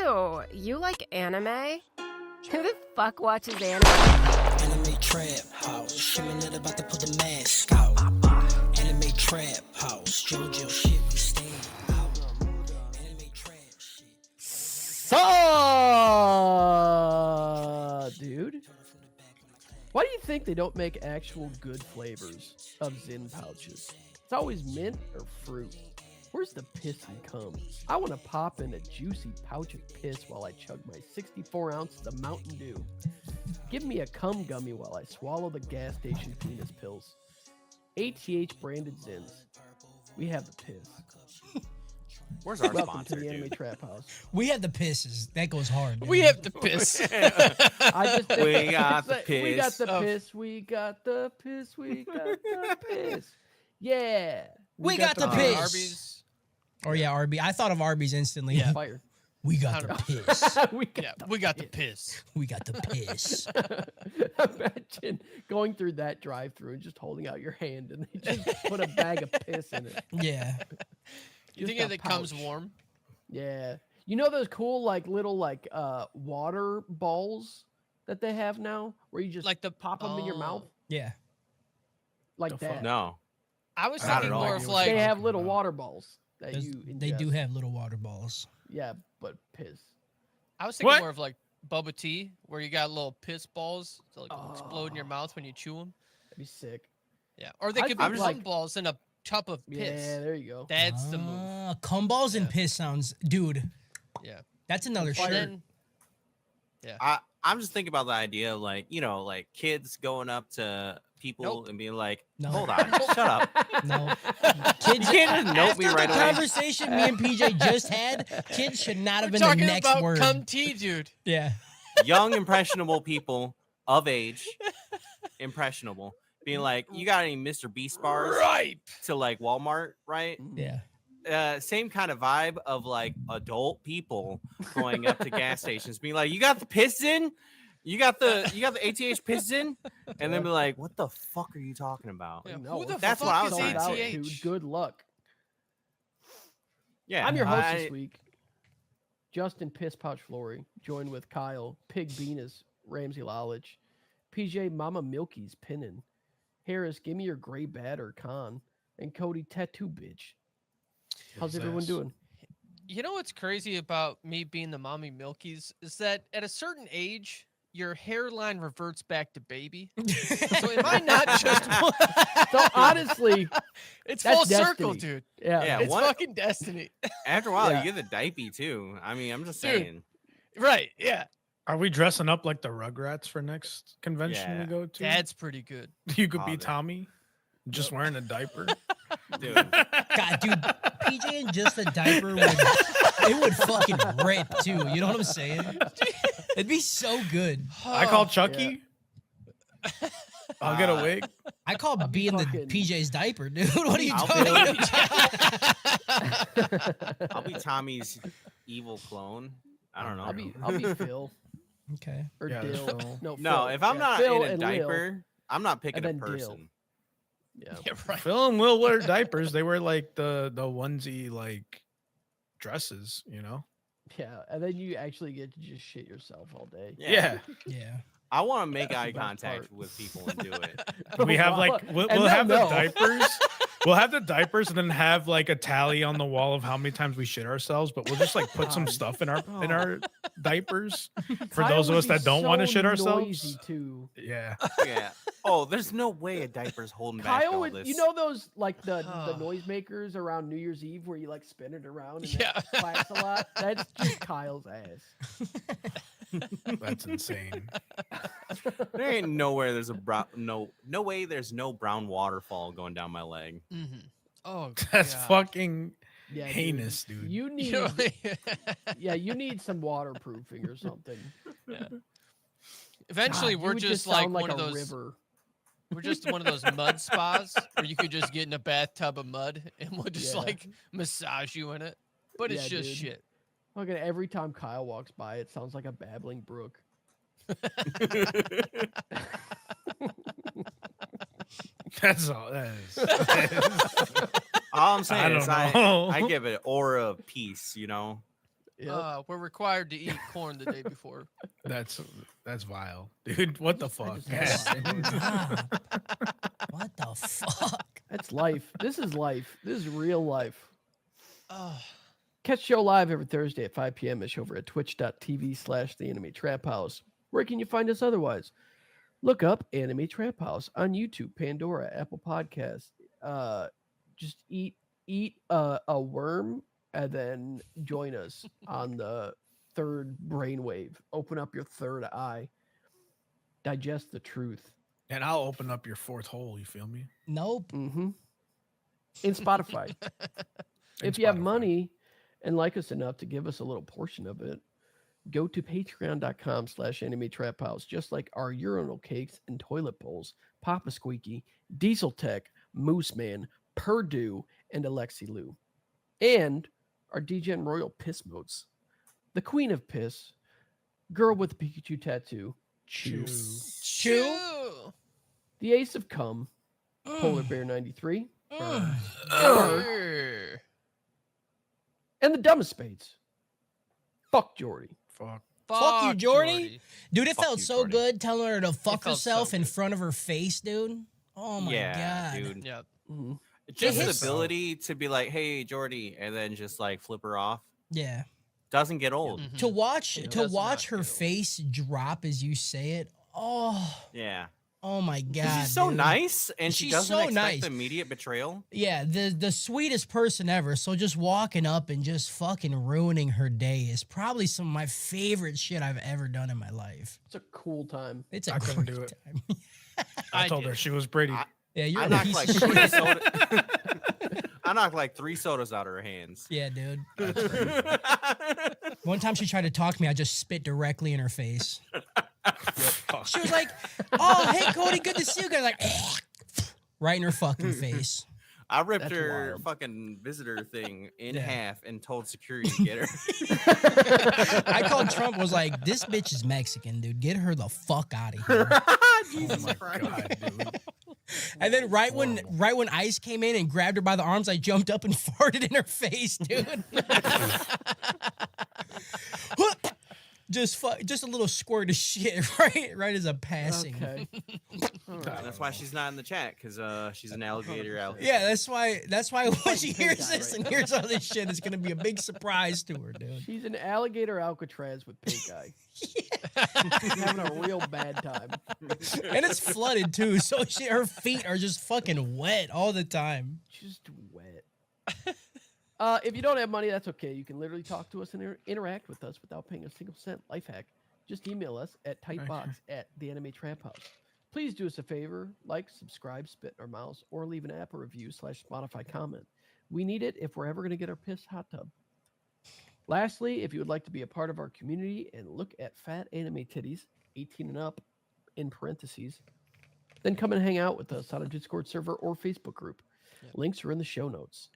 Ew, you like anime? Who the fuck watches anime? Anime trap house, Shimonette about to put the mask out. Anime trap house, JoJo shit, we stay out. Anime trap shit. Dude. Why do you think they don't make actual good flavors of Zin pouches? It's always mint or fruit. Where's the piss and cum? I want to pop in a juicy pouch of piss while I chug my 64 ounces of Mountain Dew. Give me a cum gummy while I swallow the gas station penis pills. ATH branded Zins. We have the piss. Where's our Welcome sponsor, to the Anime dude? Trap House. We have the pisses. That goes hard. Man. We have the piss. I just We got the piss. We got the piss. We got the piss. We got the piss. Yeah. We got the piss. Arby's. Or yeah, Arby. I thought of Arby's instantly. Yeah. Fire. We got the piss. we got the piss. We got the piss. Imagine going through that drive-through and just holding out your hand and they just put a bag of piss in it. Yeah. You Just think a it comes pouch. warm? Yeah. You know those cool little water balls that they have now where you just Like the pop them in your mouth Yeah. like The that. fuck? No. I was Not thinking at all. more of They like have little water balls that There's- you They do ingest. have little water balls. Yeah, but piss. I was thinking What? more of like Bubba tea, where you got little piss balls to like explode in your Oh. mouth when you chew them. That'd be sick. Yeah, or they I could be think, cum like- balls in a cup of piss. Yeah, there you go. That's the move. Cum balls and Yeah. piss sounds, dude. Yeah. That's another And shirt. then, I'm just thinking about the idea of like kids going up to people Nope. and being like, No. hold on, shut up. No. Kids, you can't just note me After right the away. conversation me and PJ just had, kids should not have we're been the talking next about word. cum tea, dude. Yeah. Young, impressionable people of age, impressionable, being like, you got any Mr. Beast bars Right. to like Walmart, right? Yeah. Same kind of vibe of like adult people going up to gas stations, being like, "You got the piston, you got the ATH piston," and then be like, "What the fuck are you talking about?" Yeah, No, who the that's fuck what I is was sold out, ATH? dude. Good luck. Yeah, I'm your host this week, Justin Piss Pouch Flory, joined with Kyle, Pig Venus, Ramsey Lalich, PJ Mama Milky's Pinnin, Harris, give me your gray bat or con, and Cody Tattoo Bitch. How's everyone doing? You know what's crazy about me being the mommy milkies is that at a certain age, your hairline reverts back to baby. So am I not just? So honestly, It's that's full circle, destiny. dude. yeah, Yeah. It's what- fucking destiny. After a while, Yeah. you get the diaper too. I mean, I'm just Dude. saying. Right? Yeah. Are we dressing up like the Rugrats for next convention Yeah. we go to? That's pretty good. You could Oh, be man. Tommy, just wearing a diaper. Dude, God, dude, PJ in just a diaper would fucking rip too. You know what I'm saying? It'd be so good. I call Chucky. I'll get a wig. I call being the fucking- PJ's diaper, dude. What are you I'll talking be- about? I'll be Tommy's evil clone. I don't know. I'll be Phil Okay. or Yeah, there's Dill. Phil. No, No, Phil. if I'm Yeah, not Phil in a and Lil. diaper, I'm not picking a and then Dill. person. Yeah. Yeah, right. Phil and Will wear diapers. They wear like the onesie like dresses, you know? Yeah, and then you actually get to just shit yourself all day. Yeah. Yeah. I want to make That's the eye best contact part. with people and do it. We have Well, like we'll, and we'll they'll have the know. diapers. We'll have the diapers and then have like a tally on the wall of how many times we shit ourselves, but we'll just like put some God. stuff in our diapers for Kyle those of would us that be don't want to so shit noisy, ourselves. too. Yeah. Yeah. Oh, there's no way a diaper's holding back Kyle all would, this. you know those like the noisemakers around New Year's Eve where you like spin it around and Yeah. it claps a lot? That's just Kyle's ass. That's insane. There ain't nowhere there's a brown no way there's no brown waterfall going down my leg. Mm-hmm. Oh, That's God. fucking Yeah, dude. heinous, dude. You need, You know, yeah, you need some waterproofing or something. eventually, God, you we're would just sound like one a of those. river. We're just one of those mud spas where you could just get in a bathtub of mud and we'll just Yeah. like massage you in it. But it's Yeah, just dude. shit. Fucking every time Kyle walks by, it sounds like a babbling brook. That's all that is. All I'm saying I is don't know. I give it aura of peace, you know. Yep. We're required to eat corn the day before. That's vile, dude. What the fuck? just had Stop. What the fuck? That's life. This is life. This is real life. Oh, Catch the show live every Thursday at 5 p.m. ish over at twitch.tv/The Anime Trap House. Where can you find us otherwise? Look up Anime Trap House on YouTube, Pandora, Apple Podcasts. Just eat a worm and then join us on the third brainwave. Open up your third eye. Digest the truth. And I'll open up your fourth hole. You feel me? Nope. Mm-hmm. In Spotify. In If you have Spotify. money and like us enough to give us a little portion of it, go to patreon.com/Anime Trap House. Just like our urinal cakes and toilet bowls, Papa Squeaky, Diesel Tech, Moose Man, Purdue, and Alexi Lou. And our DGen Royal Piss Motes. The Queen of Piss, Girl with the Pikachu Tattoo, Chew. Chew. The Ace of Cum, Polar Bear 93, Urgh. and the Dumbest Spades. Fuck Jordy. Fuck. Fuck you, Jordy. Dude, it Fuck felt you, so Jordy. good telling her to fuck felt so herself in good. front of her face, dude. Oh my yeah, god. dude. Yeah. Mhm. Just hits- the ability to be like, "Hey, Jordy," and then just like flip her off Yeah. doesn't get old. Mhm. To watch It to does watch not her get old. face drop as you say it. Yeah, Oh my 'Cause god. she's so dude. nice, and she She's doesn't so expect nice. immediate betrayal. Yeah, the sweetest person ever. So just walking up and just fucking ruining her day is probably some of my favorite shit I've ever done in my life. It's a cool time. It's a I couldn't great do it. time. I I told did. her she was pretty. Yeah, you're I a knocked piece like of three shit. soda. I knocked like 3 sodas out of her hands. Yeah, dude. One time she tried to talk to me, I just spit directly in her face. She was like, "Oh, hey Cody, good to see you guys." Like, right in her fucking face. I ripped That's her wild. fucking visitor thing in Yeah. half and told security to get her. I called Trump. Was like, "This bitch is Mexican, dude. Get her the fuck out of here." Jesus my Christ. God, dude. And then right when Ice came in and grabbed her by the arms, I jumped up and farted in her face, dude. just a little squirt of shit, right as a passing. Okay. That's why she's not in the chat, because she's an alligator out. Yeah, that's why when she pink hears eye this right and hears all this shit, it's gonna be a big surprise to her, dude. She's an alligator Alcatraz with pink eye. She's having a real bad time. And it's flooded too, so her feet are just fucking wet all the time. Just wet. If you don't have money, that's okay. You can literally talk to us and interact with us without paying a single cent. Life hack. Just email us at tightbox@theanimetraphouse. Please do us a favor, like, subscribe, spit in our mouths, or leave an Apple review /Spotify comment. We need it if we're ever going to get our piss hot tub. Lastly, if you would like to be a part of our community and look at fat anime titties, 18 and up, in parentheses, then come and hang out with us on our Discord server or Facebook group. Links are in the show notes.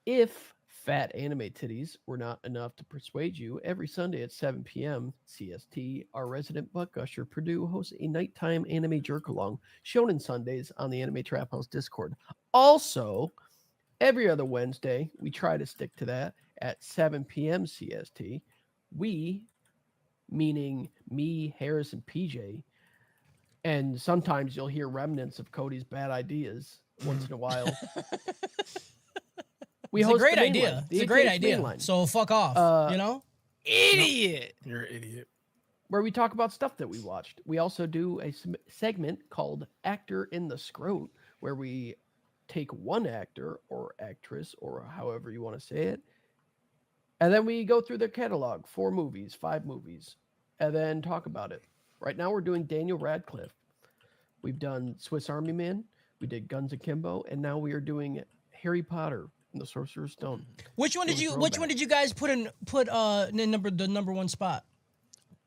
If fat anime titties were not enough to persuade you, every Sunday at 7 p.m. CST, our resident butt gusher, Purdue, hosts a nighttime anime jerk-along, Shonen Sundays on the Anime Trap House Discord. Also, every other Wednesday, we try to stick to that, at 7 p.m. CST, we, meaning me, Harris, and PJ, and sometimes you'll hear remnants of Cody's bad ideas once in a while. We It's a host great the main idea. line, the It's a great ATH main idea. line, So fuck off. You know? Idiot. You're an idiot. where we talk about stuff that we watched. We also do a segment called Actor in the Scrote, where we take one actor or actress, or however you want to say it, and then we go through their catalog, 4 movies, 5 movies, and then talk about it. Right now we're doing Daniel Radcliffe. We've done Swiss Army Man, we did Guns Akimbo, and now we are doing Harry Potter and the Sorcerer's Stone. Which one did It was you? Which throwback. one did you guys put in the number 1 spot?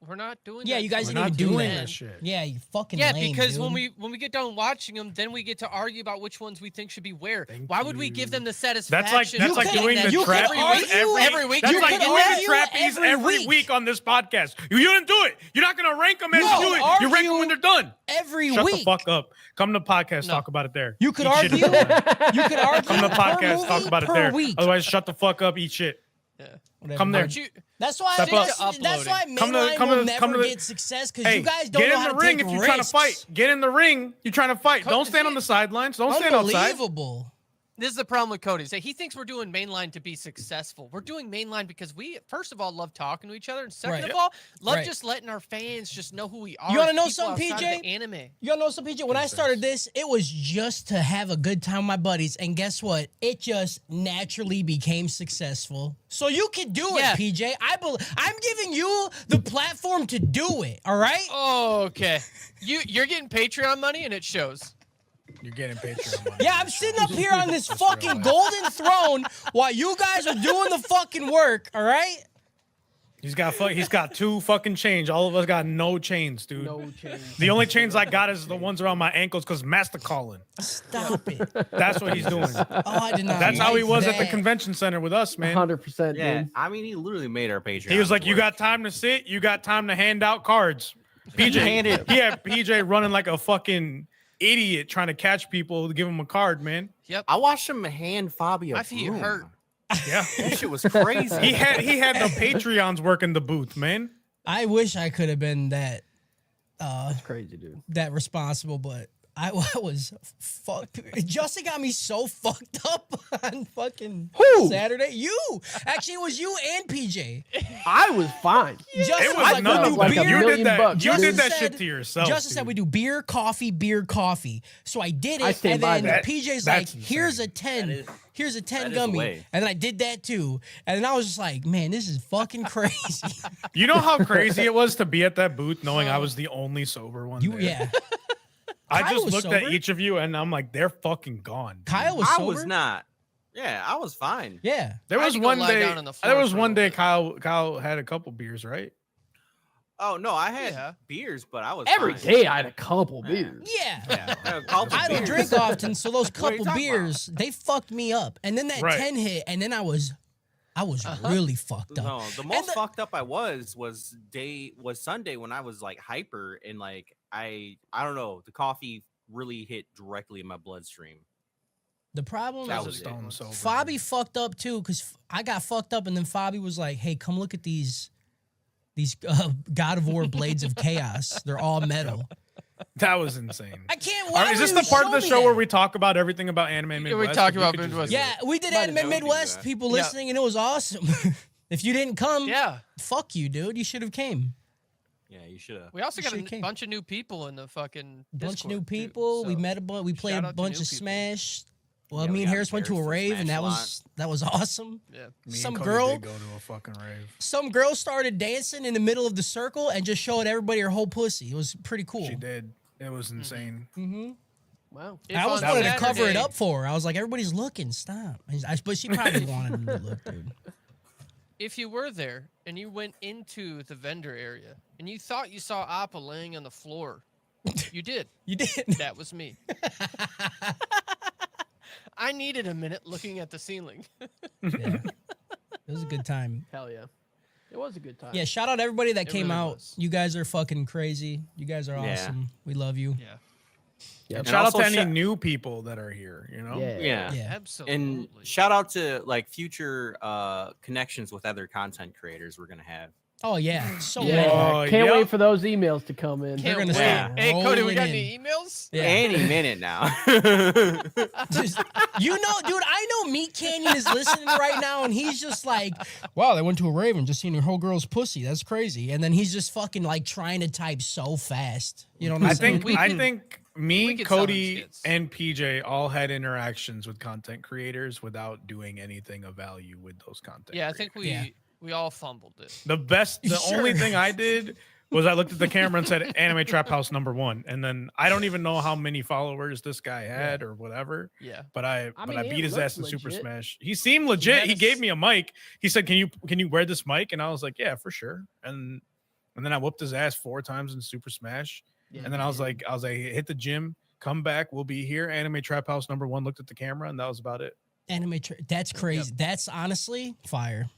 We're not doing Yeah, that you guys We're didn't even not do doing that. that shit. Yeah, you fucking Yeah, lame, because dude. when we get done watching them, then we get to argue about which ones we think should be where. Thank Why would we give you. them the That's satisfaction? like of could- doing getting the you that could trappies every week? That's You like could doing the argue trappies every week. week on this podcast. You didn't do it. You're not gonna rank them as No, you do it. You rank them argue when they're done. every Shut week. the fuck up. Come to the podcast, No. talk about it there. You could Eat shit argue. if you want. You could argue. Come to the per podcast, talk movie, about it per there. week. Otherwise, shut the fuck up, eat shit. Yeah. Whatever. Come there. Aren't you? That's why. Step up. That's why Come to- mainline come to- will come never to the- get success because Hey, you guys don't get know in how the to ring take if you're risks. trying to fight. Get in the ring. You're trying to fight. Co- Don't stand on the sidelines. Don't stand outside. Unbelievable. This is the problem with Cody. Is that he thinks we're doing mainline to be successful. We're doing mainline because we, first of all, love talking to each other, and second Right. of all, love Right. just letting our fans just know who we are. You wanna as know people something, outside of PJ? the anime. You know something, PJ? When I started this, it was just to have a good time with my buddies, and guess what? It just naturally became successful. So you can do Yeah. it, PJ. I'm giving you the platform to do it. All right? Oh, okay. You're getting Patreon money, and it shows. You're getting Patreon money. Yeah, I'm sitting up here on this fucking golden throne while you guys are doing the fucking work. All right? He's got 2 fucking chains. All of us got no chains, dude. No change. The only chains I got is the ones around my ankles because Master calling. Stop it. That's what he's doing. Oh, I did not. That's how he like was at the that. convention center with us, man. 100%, Yeah, dude. I mean, he literally made our Patreon. He was like, "You work. got time to sit? You got time to hand out cards?" PJ handed- He had PJ running like a fucking idiot trying to catch people to give him a card, man. Yep. I watched him hand Fabio. My feet hurt. Yeah. That shit was crazy. He had the Patreons working the booth, man. I wish I could have been that Crazy, dude. that responsible, but I was fucked. Justin got me so fucked up on fucking Who? Saturday. You actually, it was you and PJ. I was fine. Justin It was like, we nothing. do like a beer. You million did that. bucks, You dude. did that Justin shit said- to yourself. Justin said dude. we do beer, coffee. So I did I it, stand and by then that. PJ's like, That's "Here's a insane. 10. Here's a 10 that is the gummy," way. and then I did that too. And then I was just like, "Man, this is fucking crazy." You know how crazy it was to be at that booth knowing I was the only sober one You there? yeah. I Kyle just was looked at sober. each of you and I'm like, they're fucking gone. dude. Kyle was I sober. was not. Yeah, I was fine. Yeah. There I had was to go one lie day. down on the floor There was for a one little day bit. Kyle had a couple beers, right? Oh no, I had Yeah. beers, but I was Every fine. day I had a couple beers. Yeah. Yeah, I had a couple I don't beers. drink often, so those What are you couple talking beers, they fucked me up. And then that Right. 10 hit, and then I was really fucked up. No, the most the- fucked up I was Sunday when I was like hyper and like I don't know, the coffee really hit directly in my bloodstream. The problem That is was Stone sober. Fabi fucked up too, because I got fucked up, and then Fabi was like, "Hey, come look at these God of War blades of chaos. They're all metal." That was insane. I can't. All Why right, is would this you the part of show the me show that? where we talk about everything about anime we Midwest? talk If about could just Midwest. do Yeah, it. we did Might as Anime well do Midwest. that. People Yeah. listening, and it was awesome. If you didn't come, Yeah. fuck you, dude. You should have came. Yeah, you should have. We also You got should've a came. bunch of new people in the fucking Bunch of Discord, new too, people. We so met a bunch. We played shout a out to bunch new of people. Smash. Well, Yeah, me we and got Harris went to a Harris from rave, and Smash that a was awesome. Yeah. Me and Some Cody girl, did go to a fucking rave. some girl started dancing in the middle of the circle and just showed everybody her whole pussy. It was pretty cool. She did. It was insane. Mm-hmm. Wow. If I almost on wanted to cover it Saturday- up for her. I was like, everybody's looking. Stop. But she probably wanted me to look, dude. If you were there and you went into the vendor area and you thought you saw Appa laying on the floor, you did. You did. That was me. I needed a minute looking at the ceiling. Yeah. It was a good time. Hell yeah. It was a good time. Yeah, shout out everybody that It came really out. was. You guys are fucking crazy. You guys are Yeah. awesome. We love you. Yeah. Yep. And shout out to also any shout- new people that are here, you know? Yeah. Yeah. Yeah. Absolutely. And shout out to like future connections with other content creators we're gonna have. Oh yeah. So Yeah. many. Oh, Can't yep. wait for those emails to come in. They're Can't gonna wait. start Hey, Cody, we got rolling any emails? Yeah. Any minute now. Just- you know, dude, I know Meat Canyon is listening right now, and he's just like, wow, they went to a rave and just seen a whole girl's pussy. That's crazy. And then he's just fucking like trying to type so fast. You know what I'm I saying? think we me, could sell them Cody, skits. and PJ all had interactions with content creators without doing anything of value with those content. Yeah, I think creators. we all fumbled it. The Sure. only thing I did was I looked at the camera and said Anime Trap House #1, and then I don't even know how many followers this guy had or whatever. Yeah. But I mean, it beat his looked ass in Super legit. Smash. He seemed legit. had He a gave s- me a mic. He said, "Can you wear this mic?" And I was like, "Yeah, for sure." And then I whooped his ass 4 times in Super Smash. Yeah, And then I was like, hit the gym, come back, we'll be here. Anime Trap House #1, looked at the camera, and that was about it. That's crazy. That's honestly fire.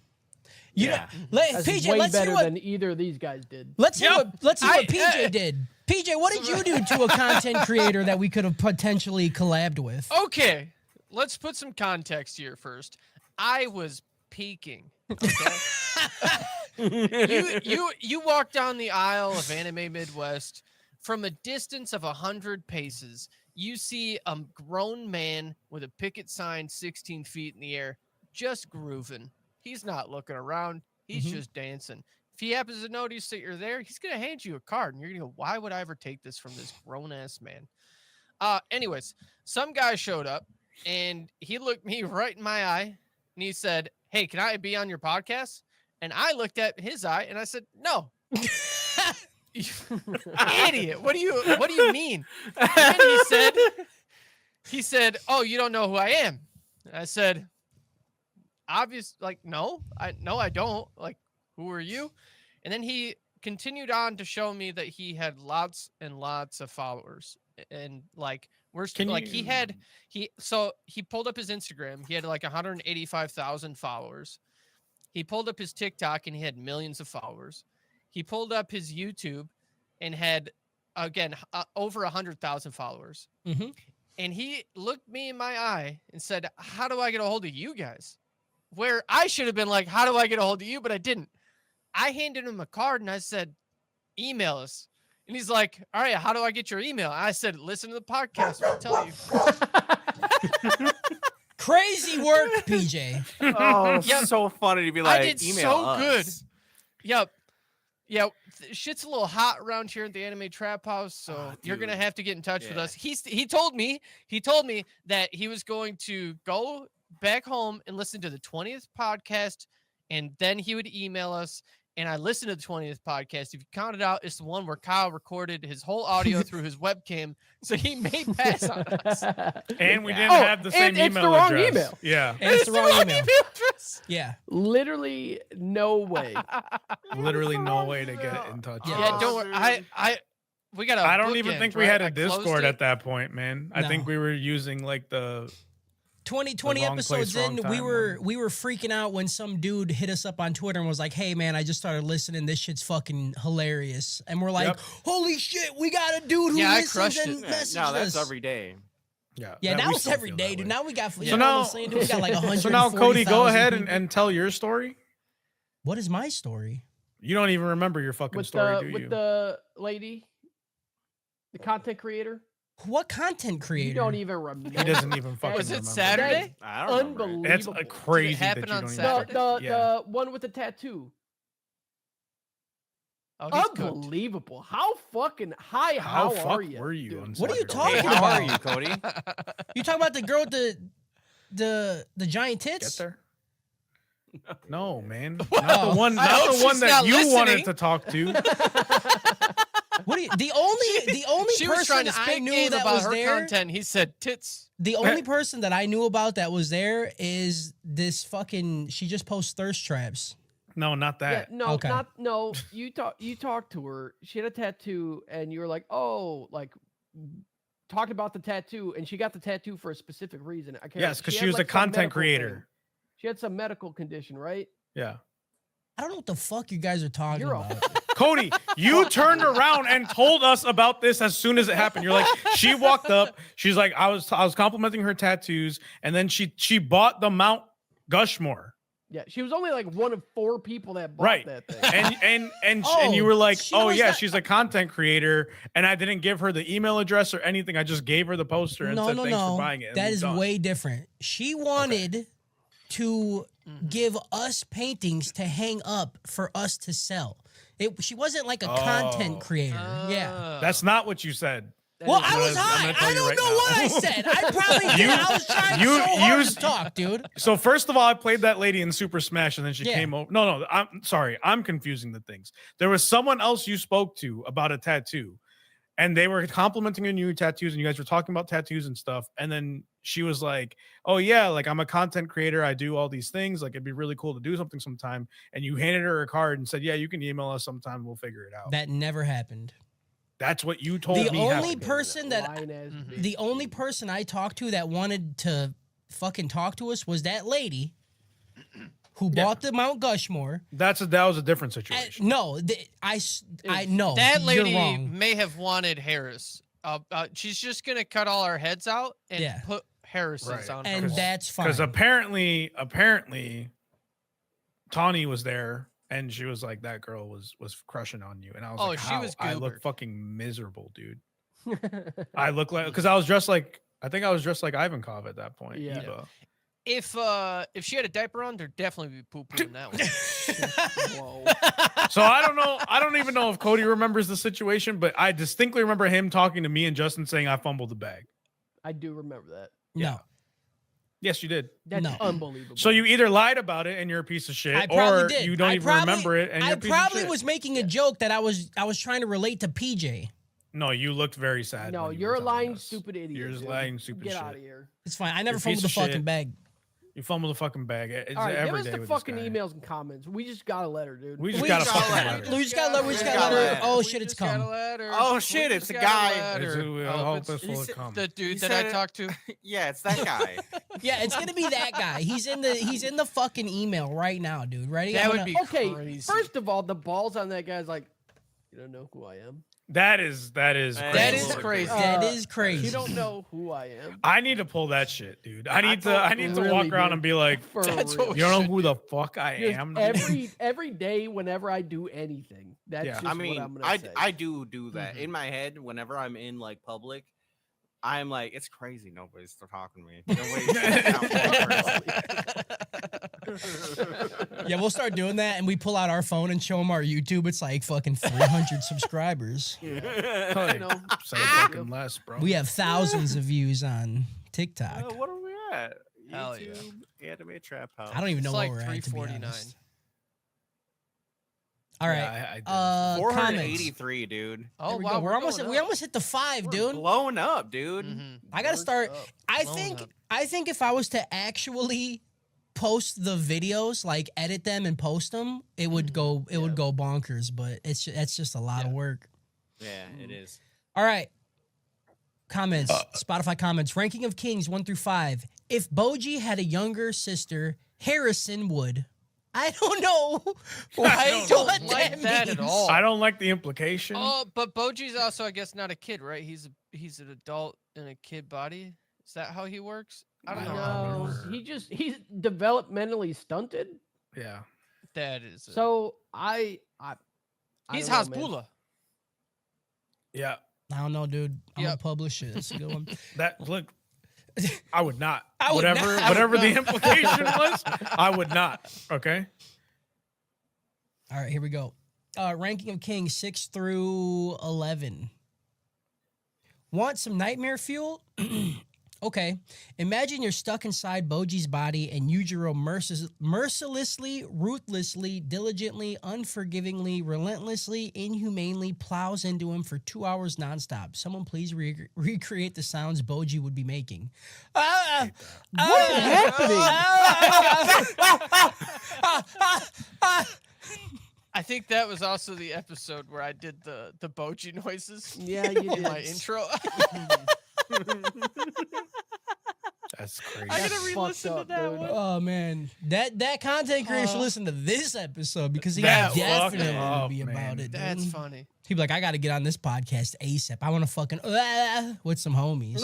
You Yeah. know, That's PJ, way let's hear better what than either of these guys did. let's hear Yep. what PJ I- did. PJ, what did you do to a content creator that we could have potentially collabed with? Okay, let's put some context here first. I was peeking. Okay? you walk down the aisle of Anime Midwest from a distance of 100 paces. You see a grown man with a picket sign 16 feet in the air, just grooving. He's not looking around. He's just dancing. If he happens to notice that you're there, he's going to hand you a card. And you're going to go, why would I ever take this from this grown-ass man? Anyways, some guy showed up, and he looked me right in my eye, and he said, hey, can I be on your podcast? And I looked at his eye, and I said, no. Idiot. What do you mean? And then he said, oh, you don't know who I am. And I said, no, I don't. Like, who are you? And then he continued on to show me that he had lots and lots of followers. And like, he pulled up his Instagram. He had like 185,000 followers. He pulled up his TikTok and he had millions of followers. He pulled up his YouTube and had, again, over 100,000 followers. And he looked me in my eye and said, how do I get a hold of you guys? Where I should have been like, how do I get a hold of you? But I didn't. I handed him a card and I said, email us. And he's like, all right, how do I get your email? And I said, listen to the podcast. I'll tell you. Crazy work, PJ. Oh, so funny to be like, I did email so us. good. Yep. Yeah, shit's a little hot around here at the Anime Trap House, so you're gonna have to get in touch with us. He told me that he was going to go back home and listen to the 20th podcast, and then he would email us. And I listened to the 20th podcast. If you count it out, it's the one where Kyle recorded his whole audio through his webcam, so he may pass on us. And we didn't have the same email it's the wrong address. email. Yeah, And it's the wrong email. address. Yeah. Literally no way. literally no way to get in touch. Yeah, don't worry. We got. I don't even think we had a Discord it. at that point, man. I think No. we were using like the 20 wrong episodes place, wrong in, time, we were freaking out when some dude hit us up on Twitter and was like, hey man, I just started listening. This shit's fucking hilarious. And we're like, Yep. holy shit, we got a dude who Yeah, I listens crushed and it. messages No, that's us. every day. yeah. Yeah, that now we it's still every feel day, that dude. way. Now we got, So now- we got like 100. So now, Cody, go ahead and tell your story. What is my story? You don't even remember your fucking with story, the do you? with the lady, the content creator. What content creator? You don't even remember. He doesn't even fucking Was it remember. Saturday? I don't remember it. Unbelievable. It's crazy that happen you on don't even Saturday? The one with the tattoo. Oh, he's cooked. Unbelievable. How fucking high? How How are fuck you? were you dude? on What are you Saturday? talking Hey, how are about? you, Cody? You talking about the girl with the giant Get tits? there? No, man. Oh. Not the one. I hope Not the one she's that not you wanted listening. to talk to. What do you, the only She was trying person to I spit knew game that about was her there. content. He said tits. The only person that I knew about that was there is this fucking. She just posts thirst traps. No, not Yeah, that. no, Okay. not no. You talked to her. She had a tattoo, and you were like, oh, like talked about the tattoo, and she got the tattoo for a specific reason. I can't. Yes, because she had, was a like, some content medical creator. thing. She had some medical condition, right? Yeah. I don't know what the fuck you guys are talking You're a about. Cody, you turned around and told us about this as soon as it happened. You're like, she walked up. She's like, I was complimenting her tattoos, and then she bought the Mount Gushmore. Yeah, she was only like one of 4 people that bought Right. that thing. And Oh, you were like, she oh was yeah, that- she's a content creator, and I didn't give her the email address or anything. I just gave her the poster and No, said no, thanks for no. buying it. and That moved is on. way different. She wanted to give us paintings to hang up for us to sell. She wasn't like a content Oh. creator. Yeah. That's not what you said. Well, is- I was I'm high. gonna tell I you don't right know now. what I said. I probably did. I was trying you- so hard you- to talk, dude. So first of all, I played that lady in Super Smash, and then she Yeah. came over. No, I'm sorry, I'm confusing the things. There was someone else you spoke to about a tattoo, and they were complimenting on your tattoos, and you guys were talking about tattoos and stuff. And then she was like, "Oh yeah, like I'm a content creator. I do all these things. Like it'd be really cool to do something sometime." And you handed her a card and said, "Yeah, you can email us sometime. We'll figure it out." That never happened. That's what you told The me. only happened. person that Lying-ass bitch. the only person I talked to that wanted to fucking talk to us was that lady who bought the Mount Gushmore. that was a different situation. No, I know That you're lady wrong. may have wanted Harris. She's just gonna cut all our heads out and Yeah. put Harris's Right. on. And her. that's fine. Because apparently, Tawny was there, and she was like, "That girl was crushing on you," and I was Oh, like, she "How? was I look goobered. fucking miserable, dude. I look like because I was dressed like I think I was dressed like Ivankov at that point. Yeah. Eva. If she had a diaper on, there'd definitely be poo poo in that one. Whoa. So I don't know. I don't even know if Cody remembers the situation, but I distinctly remember him talking to me and Justin saying I fumbled the bag. I do remember that. No. Yes, you did. That's No. unbelievable. So you either lied about it and you're a piece of shit, I probably or did. you don't I even probably- remember it and you're I a piece of probably shit. was making a joke that I was trying to relate to PJ. No, you looked very sad. No, when you you're were a telling lying, us. stupid idiot. You're just dude. lying, stupid Get shit. out of here. It's fine. I never You're a piece fumbled the of fucking shit. bag. You fumbled the fucking bag. It's All right, give every us day the with this fucking guy. emails and comments. We just got a letter, dude. We just We got a just fucking got a letter. We just got a letter. We just got a got a letter. letter. Oh We shit, it's just got a come. letter. Oh, We shit, just it's a got guy. letter. It's who- I Oh, hope it's- this will he said- come. The dude He that said I it- talked to. Yeah, it's that guy. Yeah, it's gonna be that guy. He's in the fucking email right now, dude. Ready? That I'm would gonna- be Okay, crazy. first of all, the balls on that guy's like, you don't know who I am. That is That crazy. is crazy. That is crazy. You don't know who I am. I need to pull that shit, dude. I need to Really, walk around dude. and be like, For That's real. what you don't know should who the fuck I Just am. dude? every day, whenever I do anything, that's Yeah. just I mean, what I'm gonna say. I do that Mhm. in my head whenever I'm in like public. I'm like, it's crazy. Nobody's talking to me. Nobody's Yeah, we'll start doing that, and we pull out our phone and show them our YouTube. It's like fucking 300 subscribers. Like, You know, say fucking less, bro. We have thousands of views on TikTok. What are we at? Hell yeah. YouTube, Anime Trap House. I don't even know It's where like we're at, to be 349. honest. All right. Yeah, I did. Comments. 483, dude. Oh There we wow, go. We're almost going we up. almost hit the 5, We're dude. blowing up, dude. Mhm. I gotta start. up. I Blown think up. I think if I was to actually post the videos, like edit them and post them, it would go bonkers. But that's just a lot of work. Yeah, it is. All right. Comments. Spotify comments. Ranking of Kings 1 through 5. If Boji had a younger sister, Harrison would. I don't know. I don't what like that at means. all. I don't like the implication. Oh, but Boji's also, I guess, not a kid, right? He's an adult in a kid body. Is that how he works? I don't know. No, remember. he's developmentally stunted. Yeah. That is. So I He's don't know, man. Hasbullah. Yeah. I don't know, dude. I'm gonna Yep. publish it. That's a good one. That look. I would not. I would whatever not. whatever the implication was, I would not. Okay. All right, here we go. Ranking of Kings 6 through 11. Want some nightmare fuel? Okay. Imagine you're stuck inside Boji's body and Yujiro mercilessly, ruthlessly, diligently, unforgivingly, relentlessly, inhumanely plows into him for 2 hours nonstop. Someone please recreate the sounds Boji would be making. What is happening? I think that was also the episode where I did the Boji noises Yeah, you in did. my intro. That's crazy. I That's gotta fucked re-listen to up, that dude. one. Oh man, that content creator should listen to this episode because he That definitely fucked would be up, about man. it. That's dude. funny. He'd be like, I got to get on this podcast ASAP. I want to fucking with some homies.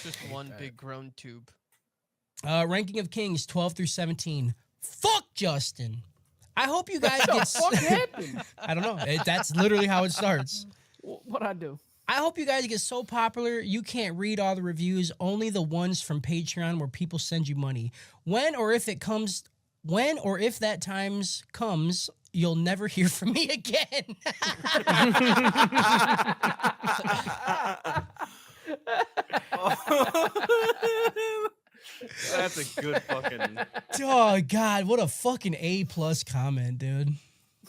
Just one big groan tube. Ranking of Kings 12 through 17. Fuck Justin. I hope you guys get. What happened? I don't know. That's literally how it starts. What I do? I hope you guys get so popular you can't read all the reviews, only the ones from Patreon where people send you money. When or if that times comes, you'll never hear from me again. That's a good fucking. Oh God, what a fucking A+ comment, dude.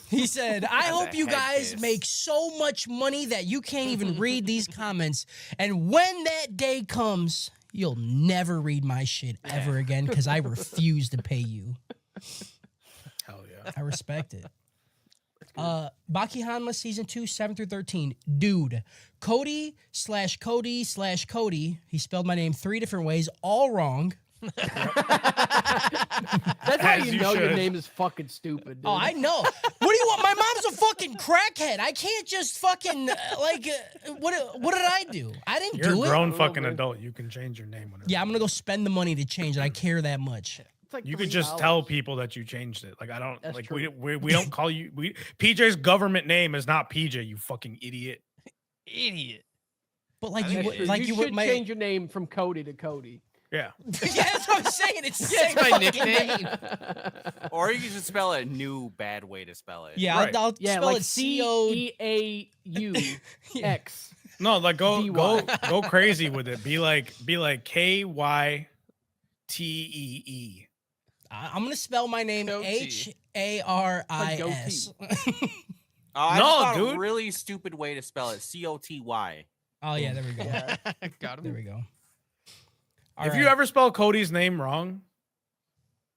He said, I That's a hope you head guys kiss. make so much money that you can't even read these comments. And when that day comes, you'll never read my shit ever again because I refuse to pay you. Hell yeah. I respect it. Baki Hanma Season 2, 7 through 13. Dude, Cody/Cody/Cody. He spelled my name 3 different ways, all wrong. That's how As you you know your should. name is fucking stupid. Dude. Oh, I know. What do you want? My mom's a fucking crackhead. I can't just fucking, what did I do? I didn't You're a do it. grown know, fucking man. adult. You can change your name whenever. Yeah, I'm going to go spend the money to change it. I care that much. It's like You could just tell $3. people that you changed it. Like I don't That's like true. we don't call you PJ's government name is not PJ. You fucking idiot. Idiot. But like I you think would, it is. like you you would should my change your name from Cody to Cody. Yeah. yeah, that's what I'm saying. It's the Yeah, same it's my fucking nickname. name. Or you should spell it a new bad way to spell it. Yeah, Right. I'll Yeah, spell like it CODY. CEAUX. No, like go DY. go crazy with it. Be like KYTEE. I'm gonna spell my name Goatee. HARIS. Oh, I No, just thought dude. a really stupid way to spell it. COTY. Oh yeah, there we go. Yeah. Got There him. we go. All If right. you ever spell Cody's name wrong,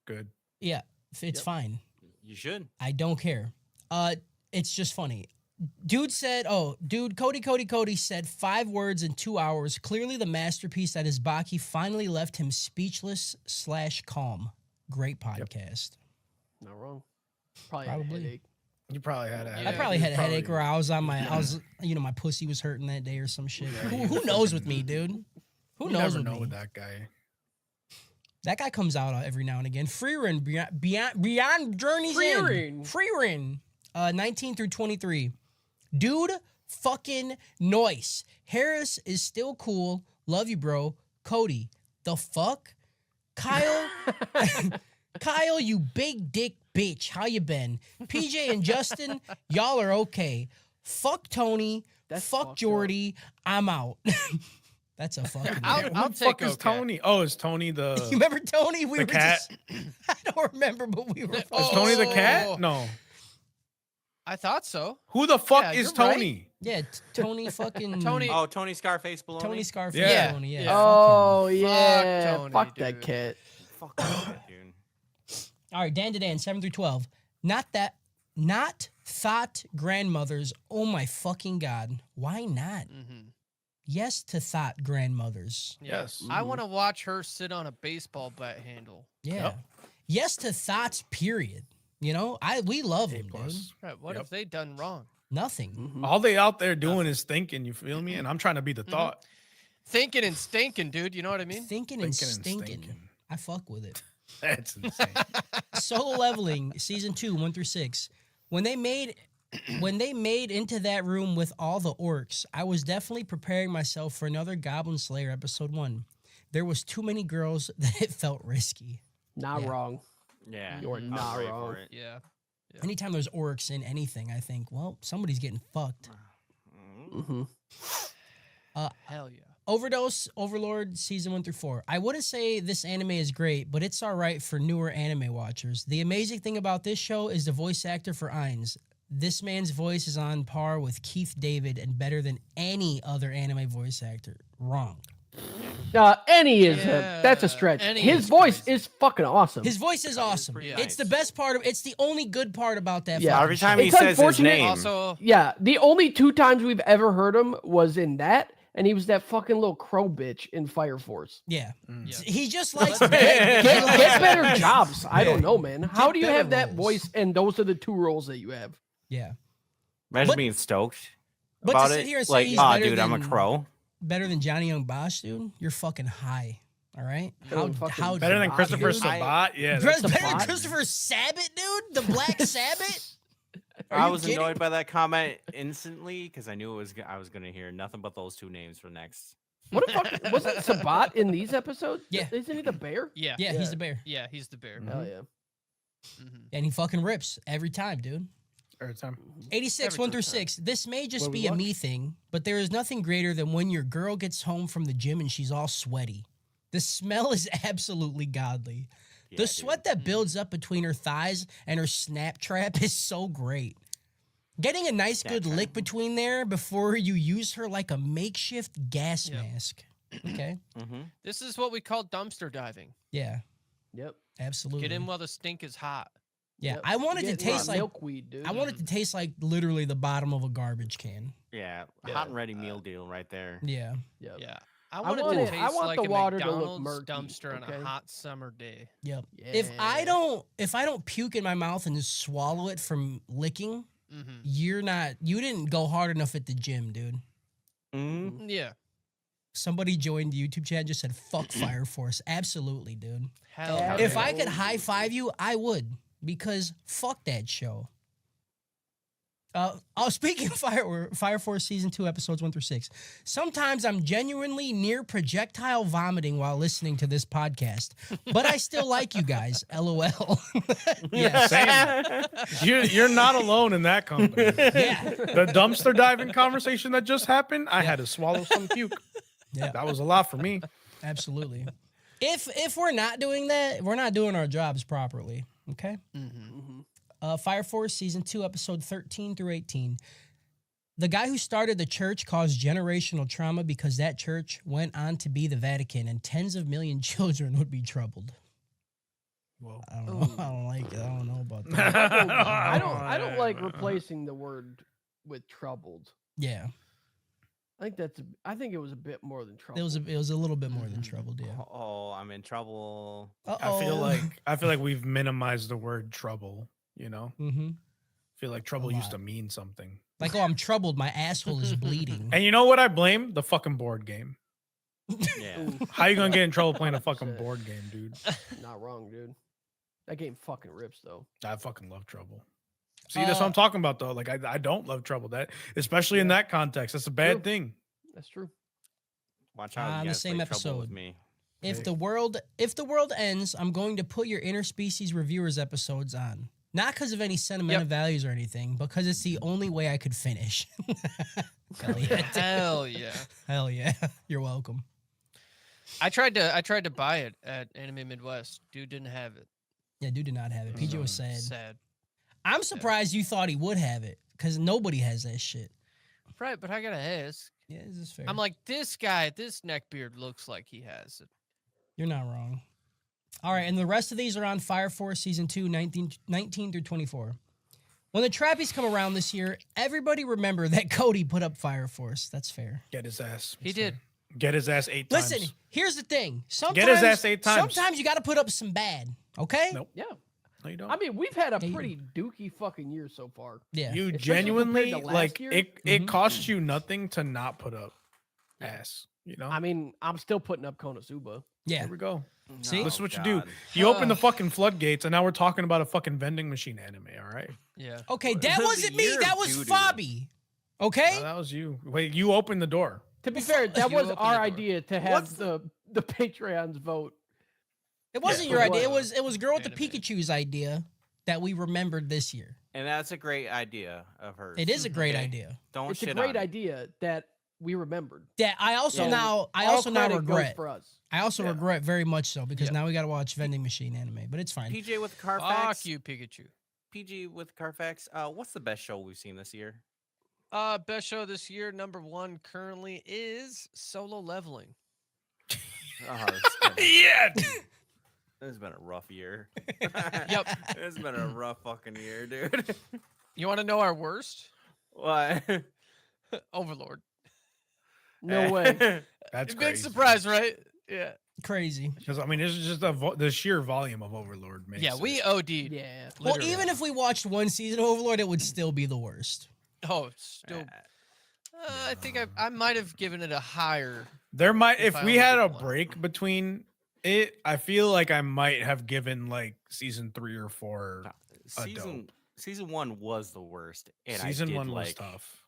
good. yeah, it's fine. You should. I don't care. It's just funny. Dude said, "Oh, dude, Cody said 5 words in 2 hours. Clearly, the masterpiece that is Baki finally left him speechless / calm. Great podcast. Not wrong. Probably. Had a Probably. headache. You probably had a Yeah. headache. I probably had a headache, or I was my pussy was hurting that day or some shit. Who knows with me, dude? Who You knows never with know me? with that guy. That guy comes out every now and again. Freerin, beyond Journey's End. Freerin, 19 through 23. Dude, fucking noise. Harris is still cool. Love you, bro. Cody, the fuck? Kyle, Kyle, you big dick bitch. How you been? PJ and Justin, y'all are okay. Fuck Tony. That's fuck fucked Jordy. I'm out. That's a fucking. I'll Who the take fuck is okay. Tony? Oh, is Tony You the remember Tony? We the were cat? just. I don't remember, but we were. Is Tony the Oh. cat? No. I thought so. Who the fuck Yeah, is you're right. Tony? Yeah, Tony fucking. Tony- Oh, Tony Scarface Baloney. Tony Scarface. Yeah. Tony, yeah. Yeah. fuck Oh him. yeah. Tony, Fuck that dude. cat. Fuck that, dude. All right, Dan to Dan, 7 through 12. Not thought grandmothers. Oh my fucking God. Why not? Mm-hmm. Yes to thought grandmothers. Yes. I want to watch her sit on a baseball bat handle. Yeah. Yep. Yes to thoughts, period. You know, we love him, dude. plus. Right, what Yep. have they done wrong? Nothing. All they out there doing is thinking. You feel me? And I'm trying to be the thought. Thinking and stinking, dude. You know what I mean? Thinking and Thinking and stinking. stinking. I fuck with it. That's insane. Solo Leveling, season 2, 1 through 6. When they made into that room with all the orcs, I was definitely preparing myself for another Goblin Slayer episode 1. There was too many girls that it felt risky. Not Yeah. wrong. Yeah. You're I was not ready for wrong. it. Yeah. Anytime there's orcs in anything, I think, well, somebody's getting fucked. Mm-hmm. Hell yeah. Overdose, Overlord, season 1 through 4. I wouldn't say this anime is great, but it's all right for newer anime watchers. The amazing thing about this show is the voice actor for Ainz. This man's voice is on par with Keith David and better than any other anime voice actor. Wrong. Any is that's a Yeah, stretch. any His is voice crazy. is fucking awesome. His voice is awesome. pretty It's the nice. best part of. It's the only good part about that. Yeah. fucking Every time show. he It's says his unfortunate- name. Also, Yeah, the only 2 times we've ever heard him was in that, and he was that fucking little crow bitch in Fire Force. Yeah, Yeah. he just likes. Get better jobs. I don't know, man. How Get do you better have that roles. voice, and those are the 2 roles that you have? Yeah, Imagine But- being stoked but to about sit it. here and say Like, he's ah, better dude, I'm a than- crow. better than Johnny Young Bosch, dude. You're fucking high. All right. How fucking Better than Sabat, Christopher dude. Sabat? Yeah. Better That's the than plot. Christopher Sabat, dude. The Black Sabbath. Are I you was kidding? annoyed by that comment instantly because I knew I was gonna hear nothing but those 2 names for next. What the fuck? Wasn't Sabat in these episodes? Yeah. Isn't he the bear? yeah. Yeah, he's the bear, Yeah, he's the bear. Hell yeah. Mhm. and he fucking rips every time, dude. every time. 86, Every 1 through time. 6. This may just What we be a watch? me thing, but there is nothing greater than when your girl gets home from the gym and she's all sweaty. The smell is absolutely godly. Yeah, The dude. sweat that builds up between her thighs and her snap trap is so great. Getting a nice good Snap lick trap. between there before you use her like a makeshift gas Yeah. mask. Okay. Mm-hmm. This is what we call dumpster diving. Yeah, Yep. absolutely. Get in while the stink is hot. Yeah, Yep. I want it to Getting taste that like milkweed, dude. I want it to taste like literally the bottom of a garbage can. Yeah, Yeah. hot and ready meal deal right there. Yeah. Yep. Yeah. I I want it want to it- taste I want like the a water to look McDonald's murky, dumpster on okay? a hot summer day. Yep. Yeah. If I don't puke in my mouth and just swallow it from licking, Mm-hmm. you didn't go hard enough at the gym, dude. Mm-hmm. Yeah. Somebody joined the YouTube chat and just said, fuck Fire Force. Absolutely, dude. Hell Yeah. yeah. If I could high five you, I would. Because fuck that show. Speaking of Fire Force Season 2, Episodes 1 through 6, sometimes I'm genuinely near projectile vomiting while listening to this podcast, but I still like you guys. LOL. Yes. Same. You're not alone in that company. Yeah. The dumpster diving conversation that just happened, I had to swallow some puke. Yeah. That was a lot for me. Absolutely. If we're not doing that, we're not doing our jobs properly. Okay? Fire Force Season 2, Episode 13 through 18. The guy who started the church caused generational trauma because that church went on to be the Vatican, and tens of million children would be troubled. Whoa. I don't know. I don't like it. I don't know about that. I don't like replacing the word with troubled. Yeah. I think it was a bit more than trouble. It was a little bit more than troubled, yeah. Oh, I'm in trouble. I feel like we've minimized the word trouble, you know? Mm-hmm. I feel like trouble A used to lot. mean something. Like, oh, I'm troubled. My asshole is bleeding. And you know what I blame? The fucking board game. Yeah. How you gonna get in trouble playing a fucking 100%. board game, dude? Not wrong, dude. That game fucking rips though. I fucking love trouble. See, that's what I'm talking about though. Like I don't love trouble. That especially in that context, that's a bad True. thing. That's true. Watch out. On You the guys same play Trouble with episode. me. If Hey. the world ends, I'm going to put your interspecies reviewers episodes on. Not because of any sentimental values or anything, because it's the only way I could finish. Hell yeah. Hell yeah. Hell yeah. You're welcome. I tried to buy it at Anime Midwest. Dude didn't have it. Yeah, dude did not have it. PJ was sad. Sad. I'm surprised you thought he would have it, because nobody has that shit. Right, but I gotta ask. Yeah, this is fair. I'm like, this guy, this neckbeard looks like he has it. You're not wrong. All right, and the rest of these are on Fire Force Season 2, 19 through 24. When the Trappies come around this year, everybody remember that Cody put up Fire Force. That's fair. Get his ass. He did. Get his ass 8 times. Listen, here's the thing. Sometimes, Get his ass 8 times. Sometimes you got to put up some bad, okay? Nope. Yeah. No, you don't. I mean, we've had a Yeah, you pretty dookie fucking year so far. Yeah. Especially You compared genuinely to last like year? it costs you nothing to not put up ass. You know? I mean, I'm still putting up Konosuba. Yeah. Here we go. See? This is Oh, what you do. God. You open the fucking floodgates, and now we're talking about a fucking vending machine anime. All right. Yeah. Okay, It that was wasn't the me. year That of was doo-doo. Fabi. Okay? That was you. Wait, you opened the door. To be fair, that You was opened our the door. idea to have the Patreons vote. It wasn't Yeah. your idea. What? It was Girl with the Anime. Pikachu's idea that we remembered this year. And that's a great idea of hers. It is a great Okay? idea. Don't It's shit a great on it. idea that we remembered. That I also So, now All credit goes regret. for us. I also Yeah. regret very much so because Yep. now we got to watch vending machine anime, but it's fine. PJ with Carfax. Fuck you, Pikachu. PG with Carfax. What's the best show we've seen this year? Best show this year, #1 currently is Solo Leveling. Oh, Yeah. It's been a rough year. Yep. It's been a rough fucking year, dude. You want to know our worst? What? Overlord. No way. That's Big crazy. surprise, right? Yeah. Crazy. Because I mean, it's just the sheer volume of Overlord. Makes Yeah, it- we OD'd. Yeah. Well, Literally. even if we watched one season of Overlord, it would still be the worst. Oh, still. I think I might have given it a higher. There might, If if I we only had did a one. break between it, I feel like I might have given like season 3 or 4. Season 1 was the worst, and Season I did 1 was like tough.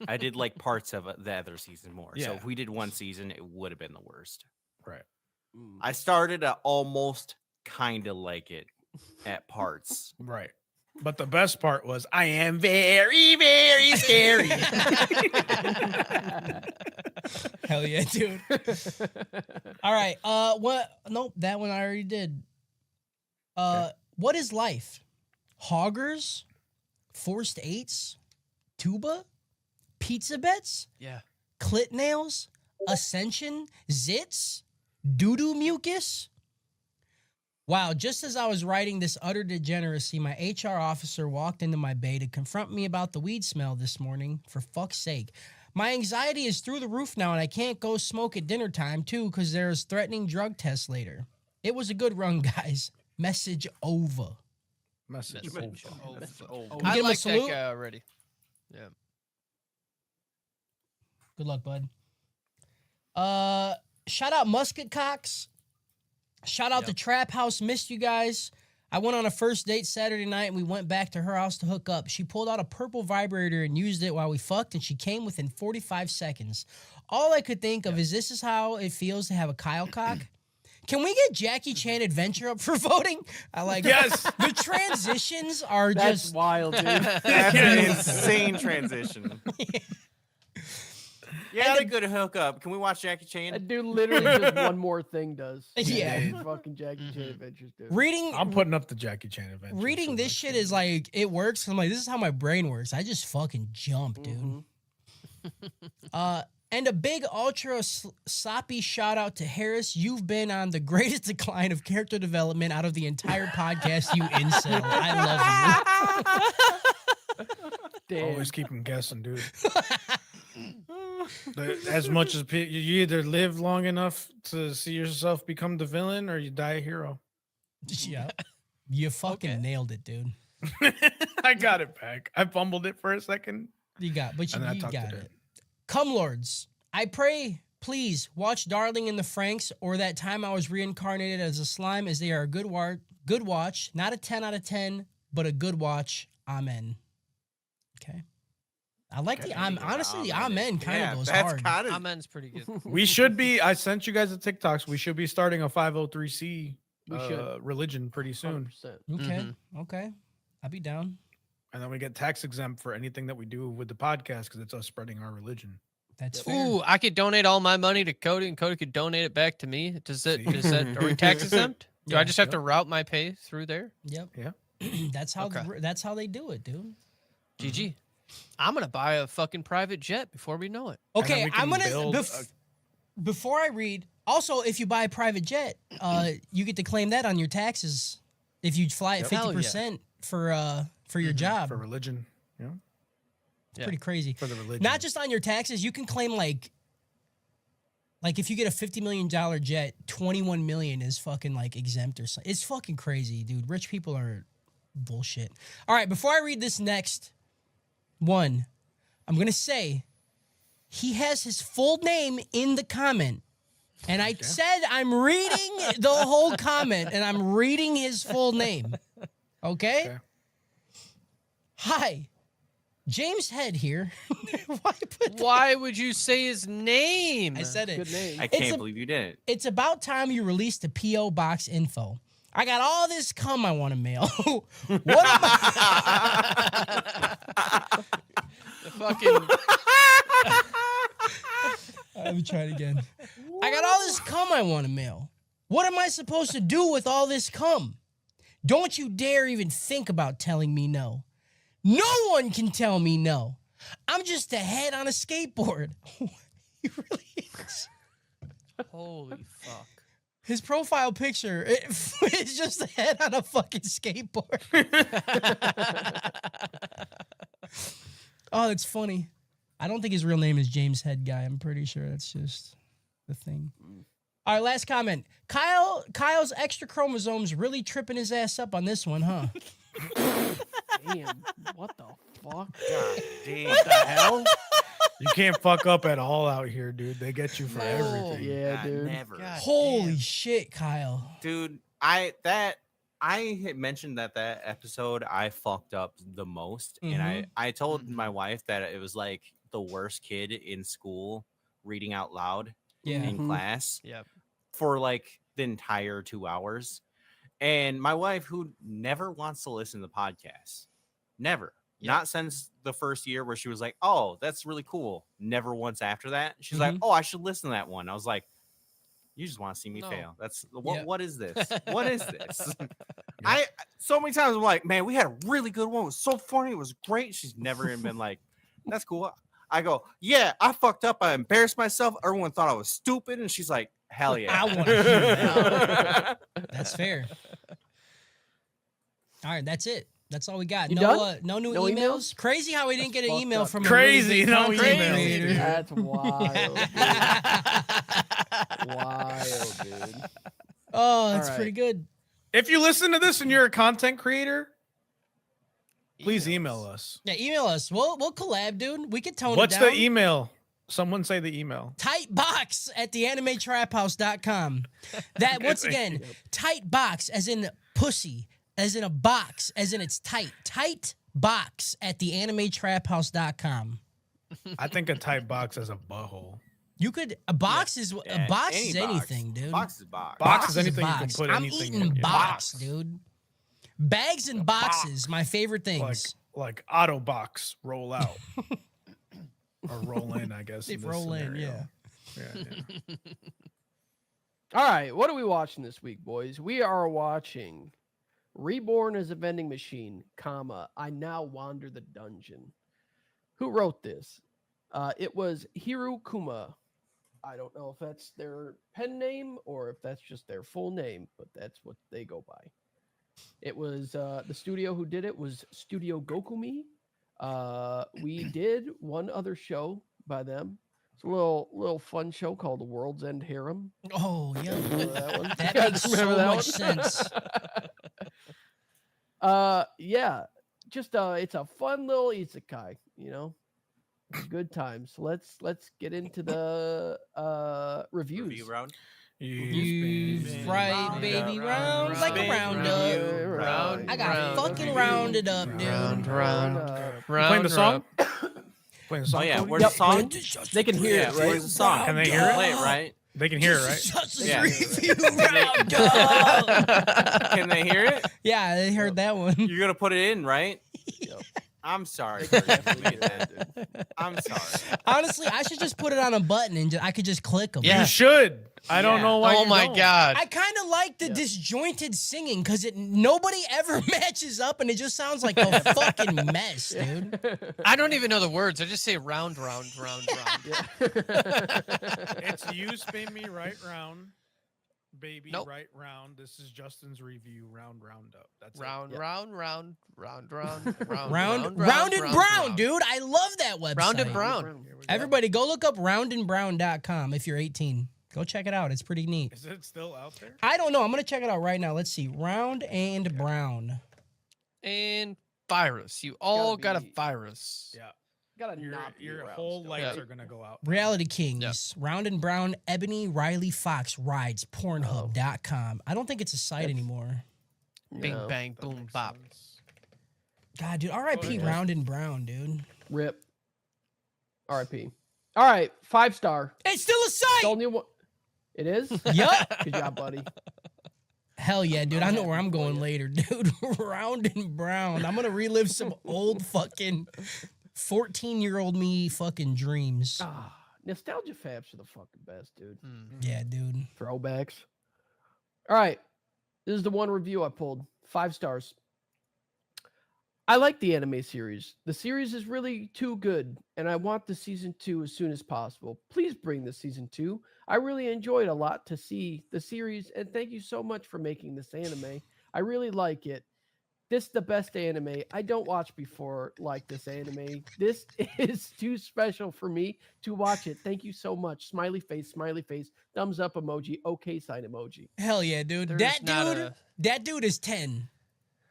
I did like parts of the other season more. So Yeah. if we did one season, it would have been the worst. Right. I started to almost kind of like it at parts. Right. But the best part was I am very, very scary. Hell yeah, dude. All right. What? Nope, that one I already did. What is life? Hoggers, forced eights, tuba, pizza bets, Yeah. clit nails, ascension, zits, doo-doo mucus. Wow, just as I was writing this utter degeneracy, my HR officer walked into my bay to confront me about the weed smell this morning. For fuck's sake. My anxiety is through the roof now, and I can't go smoke at dinner time, too, because there's threatening drug tests later. It was a good run, guys. Message over. Message. Message over. over. Can we I give him a like that salute? guy already. Yeah. Good luck, bud. Shout out Musket Cox. Shout out to Trap House. Missed you guys. I went on a first date Saturday night and we went back to her house to hook up. She pulled out a purple vibrator and used it while we fucked, and she came within 45 seconds. All I could think of is this is how it feels to have a Kyle cock. Can we get Jackie Chan Adventure up for voting? I like Yes. The transitions are That's just wild, dude. That's an insane transition. Yeah, that's a good hookup. Can we watch Jackie Chan? That dude literally just one more thing does. Yeah. Fucking Jackie Chan Adventures, dude. I'm putting up the Jackie Chan Adventure. reading this shit is like it works. I'm like, this is how my brain works. I just fucking jump, dude. And a big ultra soppy shout out to Harris. You've been on the greatest decline of character development out of the entire podcast, you incel. I love you. Damn. Always keep them guessing, dude. As much as you either live long enough to see yourself become the villain or you die a hero. Yeah. You fucking nailed it, dude. I got it back. I fumbled it for a second. You got, but And then I you tucked got it in. it. Come, Lords. I pray, please watch Darling in the Franxx or That Time I Was Reincarnated as a Slime, as they are a good watch. Not a 10 out of 10, but a good watch. Amen. Okay. I like the honestly the amen kind of goes hard. Amen's pretty good. We should be. I sent you guys the TikToks. We should be starting a 503c We should. religion pretty soon, 100%. Okay. Okay. I'll be down. and then we get tax exempt for anything that we do with the podcast because it's us spreading our religion. That's fair. Ooh, I could donate all my money to Cody, and Cody could donate it back to me. Does that are we tax exempt? Do I just have to route my pay through there? Yep. Yeah. That's how Okay. that's how they do it, dude. GG. I'm gonna buy a fucking private jet before we know it. And then Okay, we I'm can gonna build before I read. Also, if you buy a private jet, you get to claim that on your taxes if you fly at Hell yeah. 50% for your job. for religion. Yeah. It's pretty crazy. For the religion. Not just on your taxes, you can claim like if you get a $50 million jet, 21 million is fucking like exempt or something. It's fucking crazy, dude. Rich people are bullshit. All right, before I read this next one, I'm gonna say he has his full name in the comment. And I said I'm reading the whole comment and I'm reading his full name. Okay? Hi. James Head here. Why would you say his name? I said it. Good name. I can't believe you didn't. It's about time you released the P.O. Box info. I got all this cum I want to mail. What am I? The fucking Let me try it again. I got all this cum I want to mail. What am I supposed to do with all this cum? Don't you dare even think about telling me no. No one can tell me no. I'm just a head on a skateboard. He really is. holy fuck. His profile picture is just a head on a fucking skateboard. Oh, that's funny. I don't think his real name is James Head Guy. I'm pretty sure that's just the thing. All right, last comment. Kyle's extra chromosomes really tripping his ass up on this one, huh? Damn. What the fuck? God damn. What the hell? You can't fuck up at all out here, dude. They get you for everything. Yeah, God, dude. Never. God Holy damn. shit, Kyle. Dude, I had mentioned that episode I fucked up the most, and I told my wife that it was like the worst kid in school reading out loud Yeah. in class Yep. for like the entire 2 hours. And my wife, who never wants to listen to podcasts, never, not since the first year where she was like, "Oh, that's really cool." Never once after that. She's like, "Oh, I should listen to that one." I was like, "You just want to see me No. fail. That's what. Yeah. What is this? What is this?" I so many times I'm like, "Man, we had a really good one. It was so funny. It was great." She's never even been like, "That's cool." I go, "Yeah, I fucked up. I embarrassed myself. Everyone thought I was stupid." And she's like, "Hell yeah." I want to hear that. That's fair. All right, that's it. That's all we got. You No, done? no new No emails? emails? Crazy how we didn't get an fucked email up. from Crazy, a really big no content emails, creator. dude. That's wild. Wild, dude. Oh, that's All pretty right. good. If you listen to this and you're a content creator, please email us. Yeah, email us. We'll collab, dude. We could tone What's it down. the email? Someone say the email. Tight box at theanimetraphouse.com. That once again, tight box as in pussy, as in a box, as in it's tight. Tight box at theanimetraphouse.com. I think a tight box as a butthole. You could a box is a box any is box. anything, dude. Box is box. Box is a anything you can box. put I'm anything eating in. Yeah. box, dude. Bags and boxes, my favorite things. Like auto box roll out. Or roll in, I guess. They in this roll in, scenario. yeah. Yeah. All right, what are we watching this week, boys? We are watching Reborn as a Vending Machine, comma, I Now Wander the Dungeon. Who wrote this? It was Hiru Kuma. I don't know if that's their pen name or if that's just their full name, but that's what they go by. It was the studio who did it was Studio Gokumi. We did one other show by them. It's a little fun show called The World's End Harem. Oh, yeah. Remember that one? That You guys makes remember so that much one? sense. Yeah, just it's a fun little isekai, you know, good times. So let's get into the reviews. Review round. You've right, baby, round like a roundup. I got fucking rounded up, dude. Playing the song? Playing the song? Oh yeah, Cody? where's Yep, the song? They can hear Yeah, it, right? where's the song? Can they hear it? Play it, right? They can hear it, right? Just a Yeah. review roundup. Can they hear it? Yeah, they heard that one. You're gonna put it in, right? Yep. I'm sorry. They can definitely hear it, dude. I'm sorry. Honestly, I should just put it on a button and I could just click them. Yeah. You should. I don't Yeah. know why. Oh you my don't. god. I kind of like the disjointed singing because nobody ever matches up and it just sounds like a fucking mess, dude. I don't even know the words. I just say round, round, round, round. It's you spin me right round, baby, Nope. right round. This is Justin's review, round up. That's Round, it. round, round, round, round, round, Round and Brown, dude. I love that website. Round and Brown. Here we go. Everybody, go look up roundandbrown.com if you're 18. Go check it out. It's pretty neat. Is it still out there? I don't know. I'm going to check it out right now. Let's see. Round and Brown. And virus. You all got a be- virus. Yeah. Gotta Your not be your around whole still. lights Yeah. are gonna go out. Reality Kings. Round and Brown. Ebony Riley Fox rides Pornhub.com. I don't think it's a site anymore. Bing, No. bang, That boom, makes bop. sense. God, dude. R.I.P. ahead. Round and Brown, dude. Rip. R.I.P. All right, 5-star. It's still a It's site. only one. It is. Yup. Good job, buddy. Hell yeah, dude. I know where I'm happy for going you. later, dude. Round and Brown. I'm going to relive some old fucking 14-year-old me fucking dreams. Ah, nostalgia fabs are the fucking best, dude. Yeah, dude. Throwbacks. All right, this is the one review I pulled. 5 stars. I like the anime series. The series is really too good, and I want the season 2 as soon as possible. Please bring the season 2. I really enjoyed a lot to see the series, and thank you so much for making this anime. I really like it. This is the best anime. I don't watch before like this anime. This is too special for me to watch it. Thank you so much. Smiley face, thumbs up emoji, okay sign emoji. Hell yeah, dude. There's That not dude, a- that dude is 10.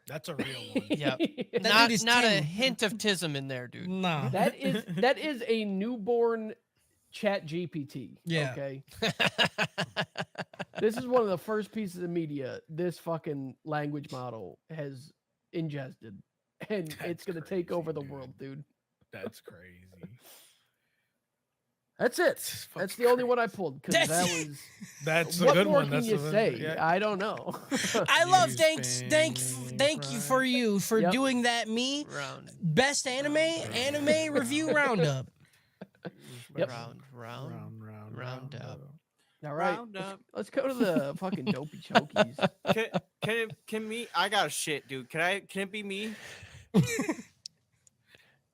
That's a real one. Yep. That Not, dude is not a 10. hint of tism in there, dude. Nah. that is a newborn chat GPT. Yeah. Okay. This is one of the first pieces of media this fucking language model has ingested. And it's That's gonna take over the crazy, world, dude. That's crazy. That's it. It's That's fucking the only one I crazy. pulled because That's- that was That's a what good more one. can That's you a- say? yeah. I don't know. I love You thank spin you for right. you for Yep. doing that me. Round, Best anime review roundup. Yep. round, round up. All right, Round up. let's go to the fucking dopey chokies. Can me? I got a shit, dude. Can it be me?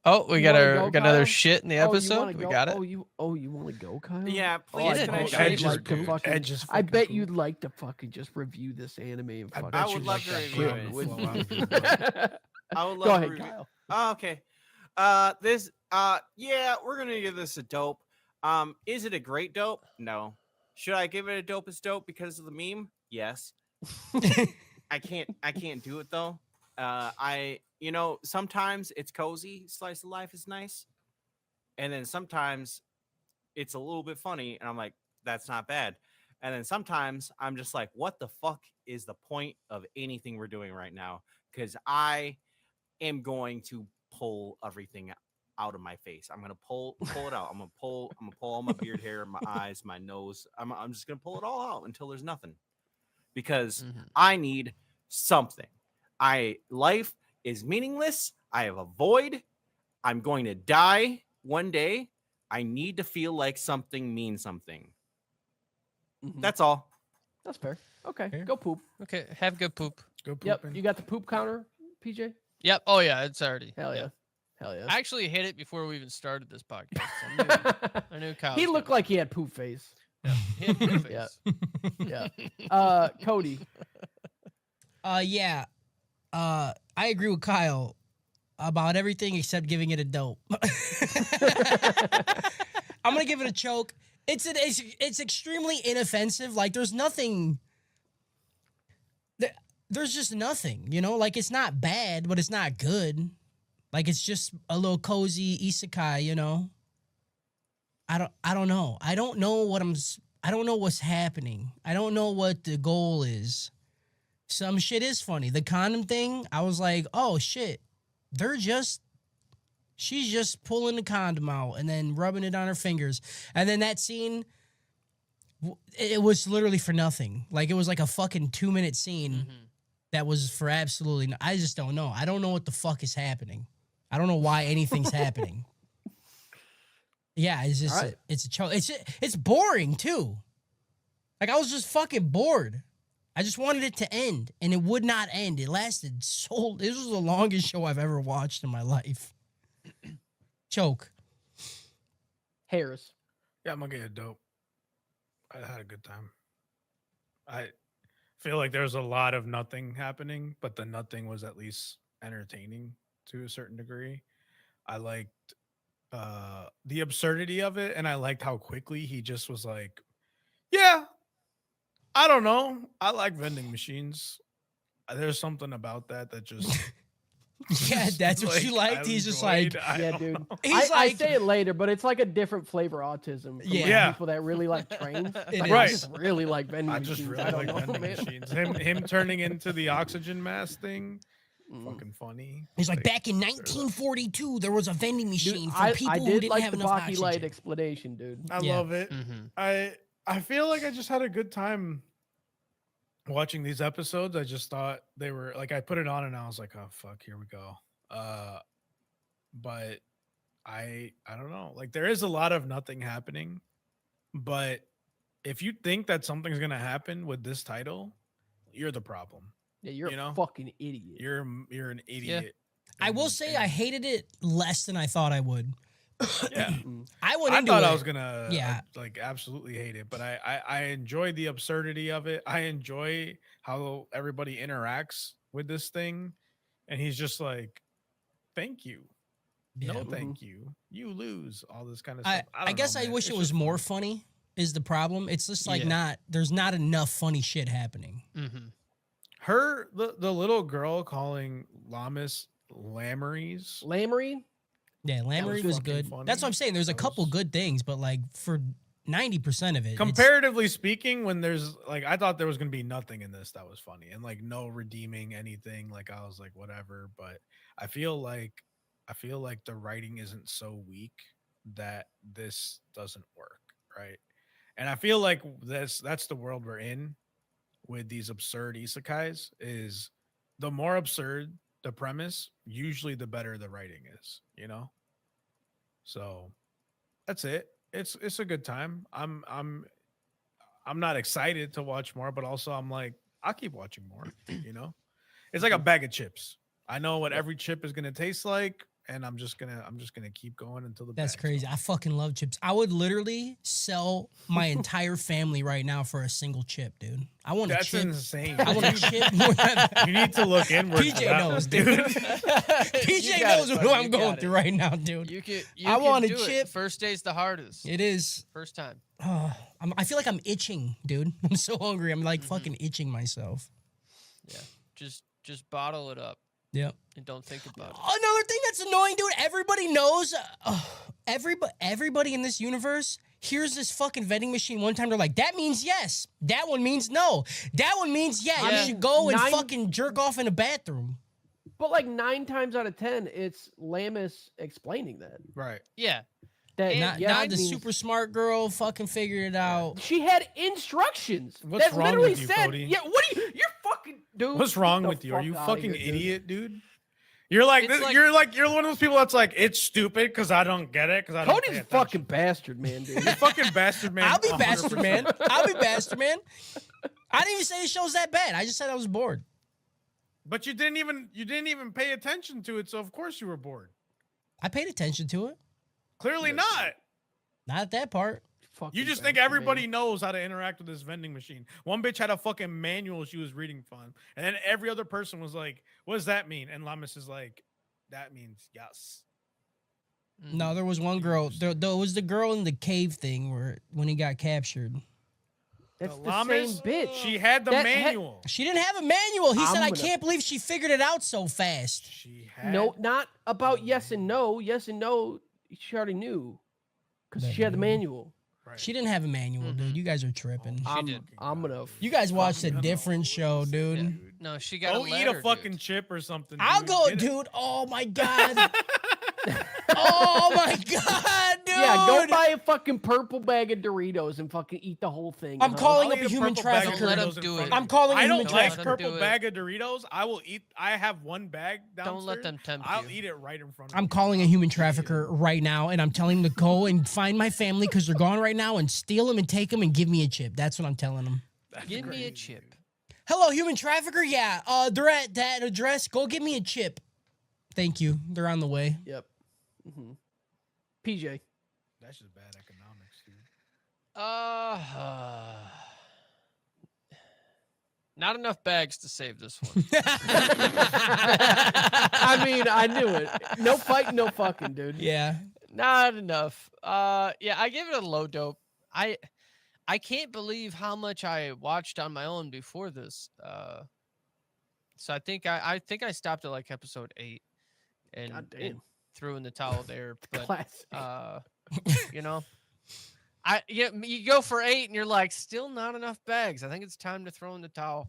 Oh, we You got wanna our go, got another Kyle? shit in the Oh, you episode. wanna We go? got it. Oh, you want to go, Kyle? Yeah, Oh, please. I Can I didn't. show Edge you? is like to cool. fucking, Edge is I fucking bet cool. you'd like to fucking just review this anime and I fucking. bet would you love like to that review blood it. to With flow you. out of your body. I would love Go to ahead, review. Kyle. Oh, okay. Yeah, we're gonna give this a dope. Is it a great dope? No. Should I give it a dope as dope because of the meme? Yes. I can't do it though. Sometimes it's cozy, slice of life is nice. And then sometimes it's a little bit funny, and I'm like, that's not bad. And then sometimes I'm just like, what the fuck is the point of anything we're doing right now? Because I am going to pull everything out of my face. I'm gonna pull it out. I'm gonna pull all my beard hair, my eyes, my nose. I'm just gonna pull it all out until there's nothing. Because I need something. Life is meaningless. I have a void. I'm going to die one day. I need to feel like something means something. That's all. That's fair. Okay, Fair. go poop. Okay, have good poop. Go Yep, pooping. you got the poop counter, PJ? Yep. Oh yeah, it's already. Hell yeah. Hell yeah. I actually hit it before we even started this podcast. I knew Kyle. He looked like he had poop face. Yeah, he had poop Yeah. face. Yeah. Cody. Yeah. I agree with Kyle about everything except giving it a dope. I'm gonna give it a choke. It's extremely inoffensive. Like there's nothing. There's just nothing, you know. Like it's not bad, but it's not good. Like it's just a little cozy isekai, you know. I don't know. I don't know what's happening. I don't know what the goal is. Some shit is funny. The condom thing, I was like, oh shit. She's just pulling the condom out and then rubbing it on her fingers. And then that scene, it was literally for nothing. Like it was like a fucking 2-minute scene that was for absolutely I just don't know. I don't know what the fuck is happening. I don't know why anything's happening. Yeah, it's just right. it's a choke. It's boring too. Like I was just fucking bored. I just wanted it to end, and it would not end. It lasted so. This was the longest show I've ever watched in my life. Choke. Harris. Yeah, I'm gonna get a dope. I had a good time. I feel like there's a lot of nothing happening, but the nothing was at least entertaining to a certain degree. I liked the absurdity of it, and I liked how quickly he just was like, yeah, I don't know. I like vending machines. There's something about that just Yeah, that's what you liked. He's just like, Yeah, dude. he's I like, say it later, but it's like a different flavor autism. From like Yeah. people that really like trains. It Like, is. I just really like vending I just machines. really I don't like know, vending man. machines. Him turning into the oxygen mask thing, Mm. fucking funny. he's like, back in 1942, there was a vending Dude, machine for I people who did didn't like have the enough Baki oxygen. Light explanation, dude. I Yeah. love it. I feel like I just had a good time watching these episodes. I just thought they were like, I put it on and I was like, oh fuck, here we go. But I don't know. Like there is a lot of nothing happening, but if you think that something's gonna happen with this title, you're the problem. Yeah, you're You know? a fucking idiot. You're an idiot. I will say I hated it less than I thought I would. Yeah. I went I into thought it. I was gonna Yeah. like absolutely hate it, but I enjoy the absurdity of it. I enjoy how everybody interacts with this thing, and he's just like, "Thank you, Yeah. no, thank you, you lose." All this kind of stuff. I don't guess know, I man. wish It's it was just more fun. funny. Is the problem? It's just like Yeah. there's not enough funny shit happening. Her the little girl calling Lamas Lammaries. Lamery? Yeah, Lamoury was fucking good. funny. That's what I'm saying. There's a That couple was- good things, but like for 90% of it, it's- Comparatively speaking, when there's like, I thought there was gonna be nothing in this that was funny and like no redeeming anything. Like I was like, whatever. But I feel like the writing isn't so weak that this doesn't work, right? And I feel like that's the world we're in with these absurd isekais. Is the more absurd the premise, usually the better the writing is, you know? So that's it. It's a good time. I'm not excited to watch more, but also I'm like, I'll keep watching more, you know? It's like a bag of chips. I know what every chip is gonna taste like, and I'm just gonna keep going until the that's bag's crazy. gone. I fucking love chips. I would literally sell my entire family right now for a single chip, dude. I want a That's chip. insane. I want a chip more than You need to look inward. PJ for that knows, one, dude. You PJ got knows it, what buddy. I'm You going got through it. right now, dude. You can I want a do it. chip. First day's the hardest. It is. First time. I feel like I'm itching, dude. I'm so hungry. I'm like fucking itching myself. Yeah. Just bottle it up Yep. and don't think about it. Another thing that's annoying, dude. Everybody knows. Everybody in this universe here's this fucking vending machine. One time they're like, that means yes. That one means no. That one means yeah. You should go and fucking jerk off in a bathroom. But like 9 times out of 10, it's Lamis explaining that. Right. Yeah. That Not the super smart girl fucking figured it out. She had instructions. What's that wrong literally with you, said, Cody? "Yeah, what are you? You're fucking dude. What's wrong with you? Are you outta fucking here, dude. idiot, dude? You're like, It's like- you're one of those people that's like, it's stupid because I don't get it because I don't. Cody's pay a fucking attention." bastard, man, dude. You're fucking bastard man. I'll be 100%. bastard man. I'll be bastard man. I didn't even say the show's that bad. I just said I was bored. But you didn't even pay attention to it, so of course you were bored. I paid attention to it. Clearly not. Not at that part. Fucking You just think bastard, everybody man. knows how to interact with this vending machine. One bitch had a fucking manual she was reading from, and then every other person was like, "What does that mean?" And Lamis is like, "That means yes." No, there was one girl. There was the girl in the cave thing when he got captured. That's the Lamis, same bitch. She had the That manual. She didn't have a manual. He said, I'm I gonna- can't believe she figured it out so fast. She had No, not about yes and no. Yes and no, she already knew because she had the manual. Right. She didn't have a manual, dude. You guys are tripping. She did. I'm gonna. You guys watched a Fucking different show, dude. No, she got Go a eat letter, a fucking dude. chip or something. I'll dude. go, Get it. dude. Oh my god. Oh my god, dude. Yeah, go buy a fucking purple bag of Doritos and fucking eat the whole thing. I'm huh? calling I'll up eat a human purple bag of trafficker. Let him Doritos in do front it. of I'm you. calling a I human don't like trafficker. purple Do it. bag of Doritos. I will eat. I have one bag downstairs. Don't let them tempt I'll you. eat it right in front of I'm you. calling a human trafficker right now, and I'm telling him to go and find my family because they're gone right now and steal them and take them and give me a chip. That's what I'm telling them. Give me a crazy, chip. dude. Hello, human trafficker. Yeah, they're at that address. Go give me a chip. Thank you. They're on the way. Yep. hmm PJ. That's just bad economics, dude. Not enough bags to save this one. I mean, I knew it. No fighting, no fucking, dude. Yeah. Not enough. Yeah, I give it a low dope. I can't believe how much I watched on my own before this. So I think I stopped at like episode 8 and, God damn. and threw in the towel there. But Classic. you know, you go for 8 and you're like, still not enough bags. I think it's time to throw in the towel.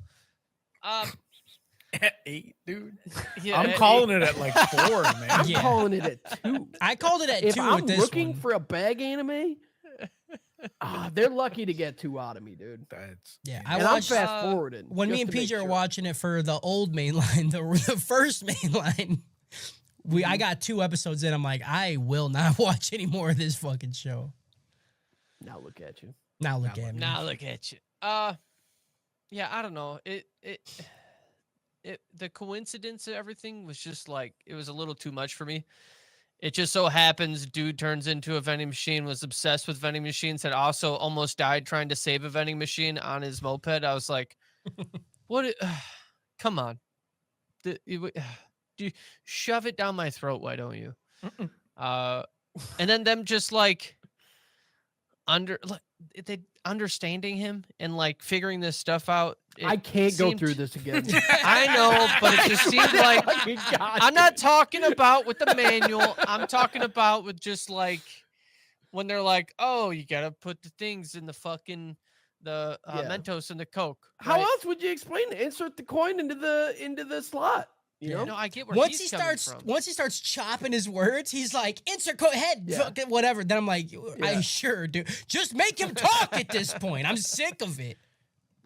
At 8, dude. Yeah, I'm calling it at like 4, man. I'm Yeah. calling it at 2. I called it at If 2 I'm with this looking one. for a bag anime, they're lucky to get 2 out of me, dude. That's Yeah, I And I'm watched fast forwarding. when me just and to make PJ are sure. watching it for the old main line, the first main line. I got 2 episodes in. I'm like, I will not watch any more of this fucking show. Now look at you. Now look at me. Now look at you. Yeah, I don't know. The coincidence of everything was just like, it was a little too much for me. It just so happens dude turns into a vending machine, was obsessed with vending machines, had also almost died trying to save a vending machine on his moped. I was like, what? Come on. Do you shove it down my throat? Why don't you? And then them just like understanding him and like figuring this stuff out. I can't go seemed- through this again. I know, but it just seemed like Fucking God, I'm not talking about with the manual. I'm talking about with just like when they're like, oh, you gotta put the things in the fucking Yeah. Mentos and the Coke. How right? else would you explain it? Insert the coin into the slot. You know? No, I get where Once he's he coming starts, from. once he starts chopping his words, he's like, insert head, Yeah. fucking whatever. Then I'm like, Yeah. I sure do. Just make him talk at this point. I'm sick of it.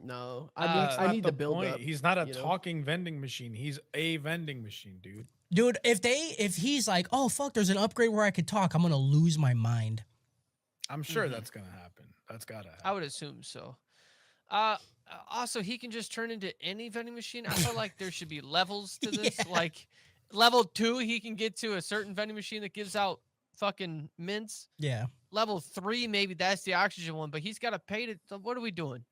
No, Uh, I That's need not the the build point. up. He's not a you know? talking vending machine. He's a vending machine, dude. Dude, if he's like, oh fuck, there's an upgrade where I could talk, I'm gonna lose my mind. I'm sure Mhm. that's gonna happen. That's gotta happen. I would assume so. Also, he can just turn into any vending machine. I feel like there should be levels to this. Yeah. Like level 2, he can get to a certain vending machine that gives out fucking mints. Yeah. Level 3, maybe that's the oxygen one, but he's got to pay to. So what are we doing?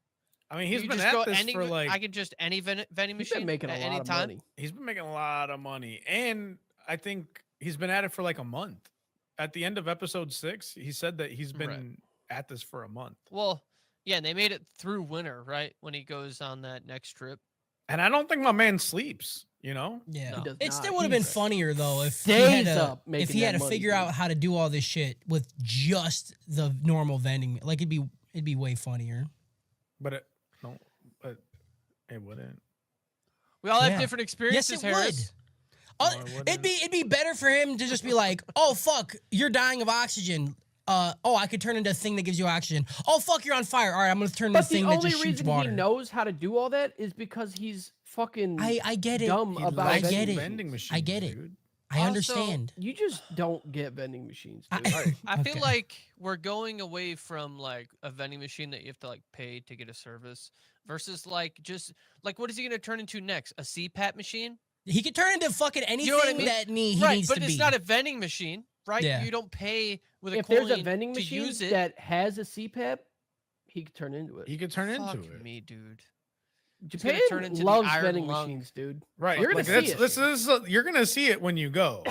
I mean, he's You been just go at this any- for like I can just any vending He's machine been making a at lot any of time. money. he's been making a lot of money, and I think he's been at it for like a month. At the end of episode 6, he said that he's been Right. at this for a month. Well, yeah, and they made it through winter, right? When he goes on that next trip. And I don't think my man sleeps. You know? Yeah, No. does it not. still would have been He's funnier though if stays he had to, up making if he had that to money, figure dude. out how to do all this shit with just the normal vending. Like it'd be way funnier. But it wouldn't. We all Yeah. have different Yes, experiences, it would. Harris. Oh, No, it it'd be better for him to just be like, oh fuck, you're dying of oxygen. Oh, I could turn into a thing that gives you oxygen. Oh fuck, you're on fire. All right, I'm gonna turn into a But the thing that only just shoots reason water. he knows how to do all that is because he's fucking I get it. dumb He about I likes get vending it. vending machines. machines. I get it. Dude. I Also, understand. You just don't get vending machines, dude. I feel Okay. like we're going away from like a vending machine that you have to like pay to get a service versus like just like what is he gonna turn into next? A CPAP machine? He could turn into fucking anything know what I mean? that he Right, needs but to it's be. not a vending machine, right? Yeah. You don't pay with a If coin there's a vending to machine use it. that has a CPAP, he could turn into it. He could turn Fuck into it. me, dude. Japan gonna turn into the loves iron vending lung. machines, dude. Right. You're gonna like, see it. this is you're gonna see it when you go.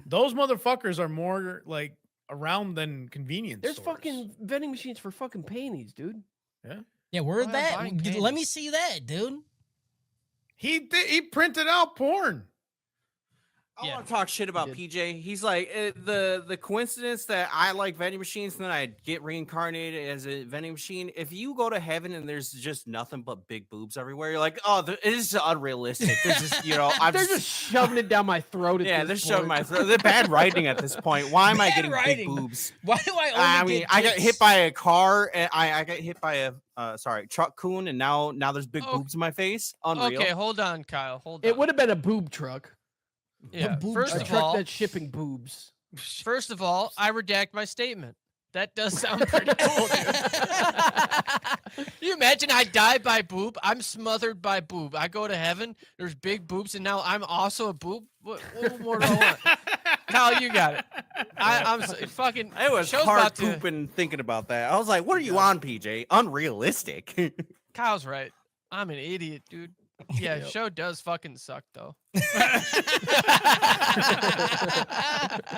Those motherfuckers are more like around than convenience. There's stores. fucking vending machines for fucking panties, dude. Yeah, where Oh, yeah, that? buying Let me panties. see that, dude. He printed out porn. I Yeah. want to talk shit about Did. PJ. He's like the coincidence that I like vending machines and then I get reincarnated as a vending machine. If you go to heaven and there's just nothing but big boobs everywhere, you're like, oh, it is unrealistic. This is, I'm They're just shoving it down my throat. yeah, At they're this shoving point. my throat. They're bad writing at this point. Why am I Bad getting writing. big boobs? Why do I only I mean, get I got tits? hit by a car and I got hit by a truck coon, and now there's big Oh. boobs in my face. Unreal. Okay, hold on, Kyle. Hold on. It would have been a boob truck. Yeah. boob First A truck. of truck all, that's shipping boobs. first of all, I redact my statement. That does sound pretty cool, dude. You imagine I die by boob? I'm smothered by boob. I go to heaven. There's big boobs, and now I'm also a boob. What more do I want? Kyle, you got it. I'm fucking. It was show's hard about to- pooping thinking about that. I was like, what are you on, PJ? Unrealistic. Kyle's right. I'm an idiot, dude. Yeah, Yep. show does fucking suck though.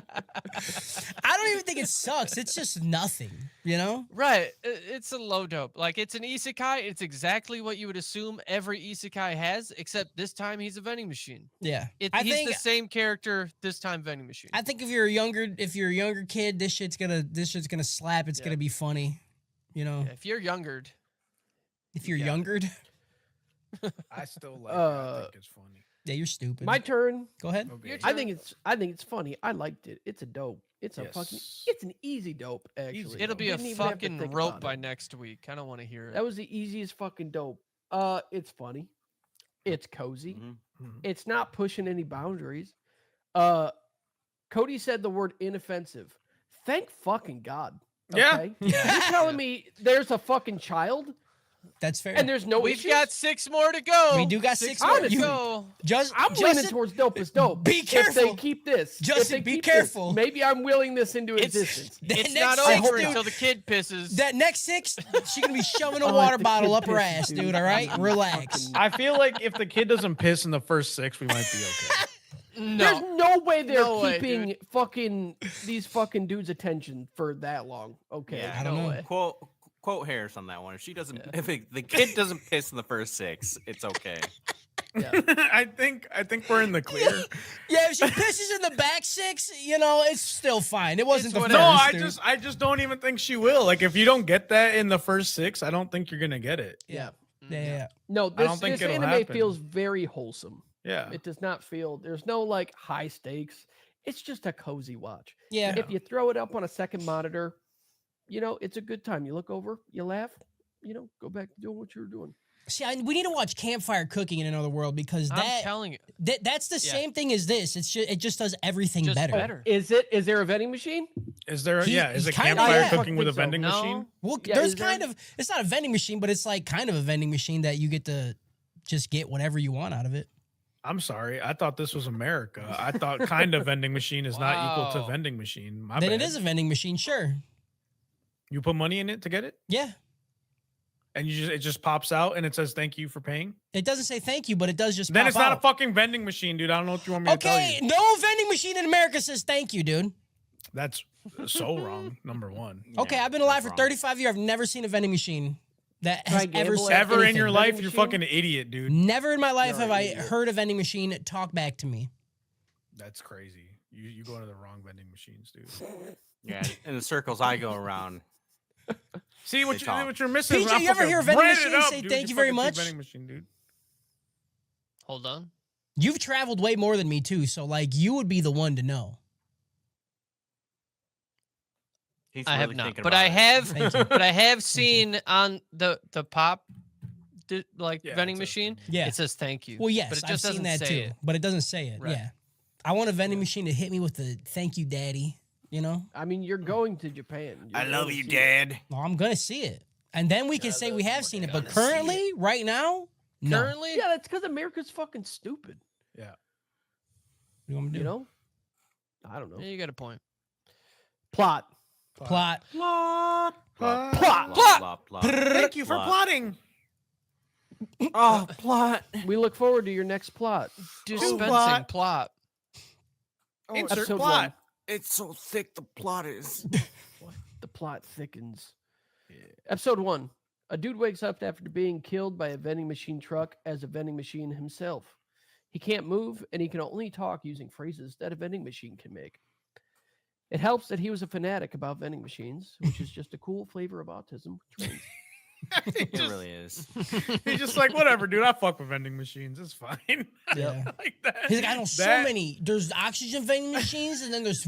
I don't even think it sucks. It's just nothing, you know? Right. It's a low dope. Like it's an isekai. It's exactly what you would assume every isekai has, except this time he's a vending machine. Yeah. He's think the same character this time, vending machine. I think if you're a younger kid, this shit's gonna slap. It's Yeah. gonna be funny. You know, Yeah, if you're younger, if you're yeah. younger, I still like it. I think it's funny. yeah, you're stupid. My turn. Go ahead. Okay. I think it's funny. I liked it. It's a dope. It's a fucking. Yes. It's an easy dope. Actually, it'll be a Didn't even have to fucking think rope about by it. next week. I don't want to hear it. That was the easiest fucking dope. It's funny. It's cozy. Mhm. Mhm. It's not pushing any boundaries. Cody said the word inoffensive. Thank fucking God. Yeah. Okay? You're telling me there's a fucking child That's fair. and there's no We've issues? got 6 more to go. We do got 6 more more. to You- go. just I'm leaning Justin, towards dope is dope. be If they careful. keep this. if Justin, they be keep this, careful. maybe I'm willing this into It's- existence. that It's next not six, over dude, until the kid pisses. that next 6, she gonna be shoving a Oh, if water the bottle kid up her pisses, ass, dude, dude. All right, I'm relax. fucking- I feel like if the kid doesn't piss in the first 6, we might be okay. There's No. no way they're No way, keeping fucking these fucking dudes' attention for that long. Okay. Yeah, I don't know. way. Quote Harris on that one. If she doesn't, if the kid doesn't piss in the first 6, it's okay. Yeah. I think we're in the clear. Yeah, if she pisses in the back 6, you know, it's still fine. It wasn't It's the whatever. first. No, dude. I just don't even think she will. Like if you don't get that in the first 6, I don't think you're gonna get it. Yeah. Mm, Yeah. No, I don't this think it'll anime happen. feels very wholesome. Yeah. It does not feel there's no like high stakes. It's just a cozy watch. Yeah. If you throw it up on a second monitor, you know, it's a good time. You look over, you laugh, you know, go back to doing what you were doing. See, we need to watch Campfire Cooking in Another World because I'm that telling you. that's the Yeah. same thing as this. It just does everything Just better. better. Is there a vending machine? Is there? He- Is he it kinda- campfire yeah. cooking with a Think so. vending No. machine? Well, Yeah, there's is there- kind of it's not a vending machine, but it's like kind of a vending machine that you get to just get whatever you want out of it. I'm sorry. I thought this was America. I thought kind of vending machine is not equal to Wow. vending machine. My Then bad. it is a vending machine, sure. You put money in it to get it, Yeah. and it just pops out and it says thank you for paying. It doesn't say thank you, but it does just Then pop it's not a out. fucking vending machine, dude. I don't know what you want me to tell Okay, you. no vending machine in America says thank you, dude. That's so wrong. Number one. Okay, Yeah, I've been alive that's for wrong. 35 years. I've never seen a vending machine that Try has ever gamble said at Ever in anything. your Vending life, you're machine? fucking idiot, dude. Never in my life You're have an I idiot. heard a vending machine talk back to me. That's crazy. You go into the wrong vending machines, dude. Yeah, in the circles I go around. See what They talk. what you're missing. is PJ, I you ever fucking hear a vending ran it machine up, say dude. thank you very fucking much? Vending machine, dude. Hold on. You've traveled way more than me too, so like you would be the one to know. He's I have really not, thinking but about I it. have, Thank you. but I have seen on the pop, Yeah, vending it says machine. thank Yeah. It says thank you. Well, yes, but it I've just seen doesn't that say too, it. but it doesn't say it. Right. Yeah, I want a vending machine to hit me with the "Thank you, Daddy." You know, I mean, you're going to Japan. You're I love gonna you, see it. Dad. no, I'm gonna see it, and then we can say we have seen it. But currently, right now, no. What Currently, Yeah, that's because America's fucking stupid. Yeah. do you want me to do? You know? I don't know. yeah, you got a point. Plot. Plot. Plot. Plot. Plot. Plot. Thank you for Plot. plotting. Oh, plot. We look forward to your next plot. Dispensing plot. Insert Episode plot. one. It's so thick. The plot is. The plot thickens. Episode 1. A dude wakes up after being killed by a vending machine truck as a vending machine himself. He can't move, and he can only talk using phrases that a vending machine can make. It helps that he was a fanatic about vending machines, which is just a cool flavor of autism. Which means It really is. He's just like, whatever, dude. I fuck with vending machines. It's fine. Yeah. Like that. He's like, I know so that- many. There's oxygen vending machines, and then there's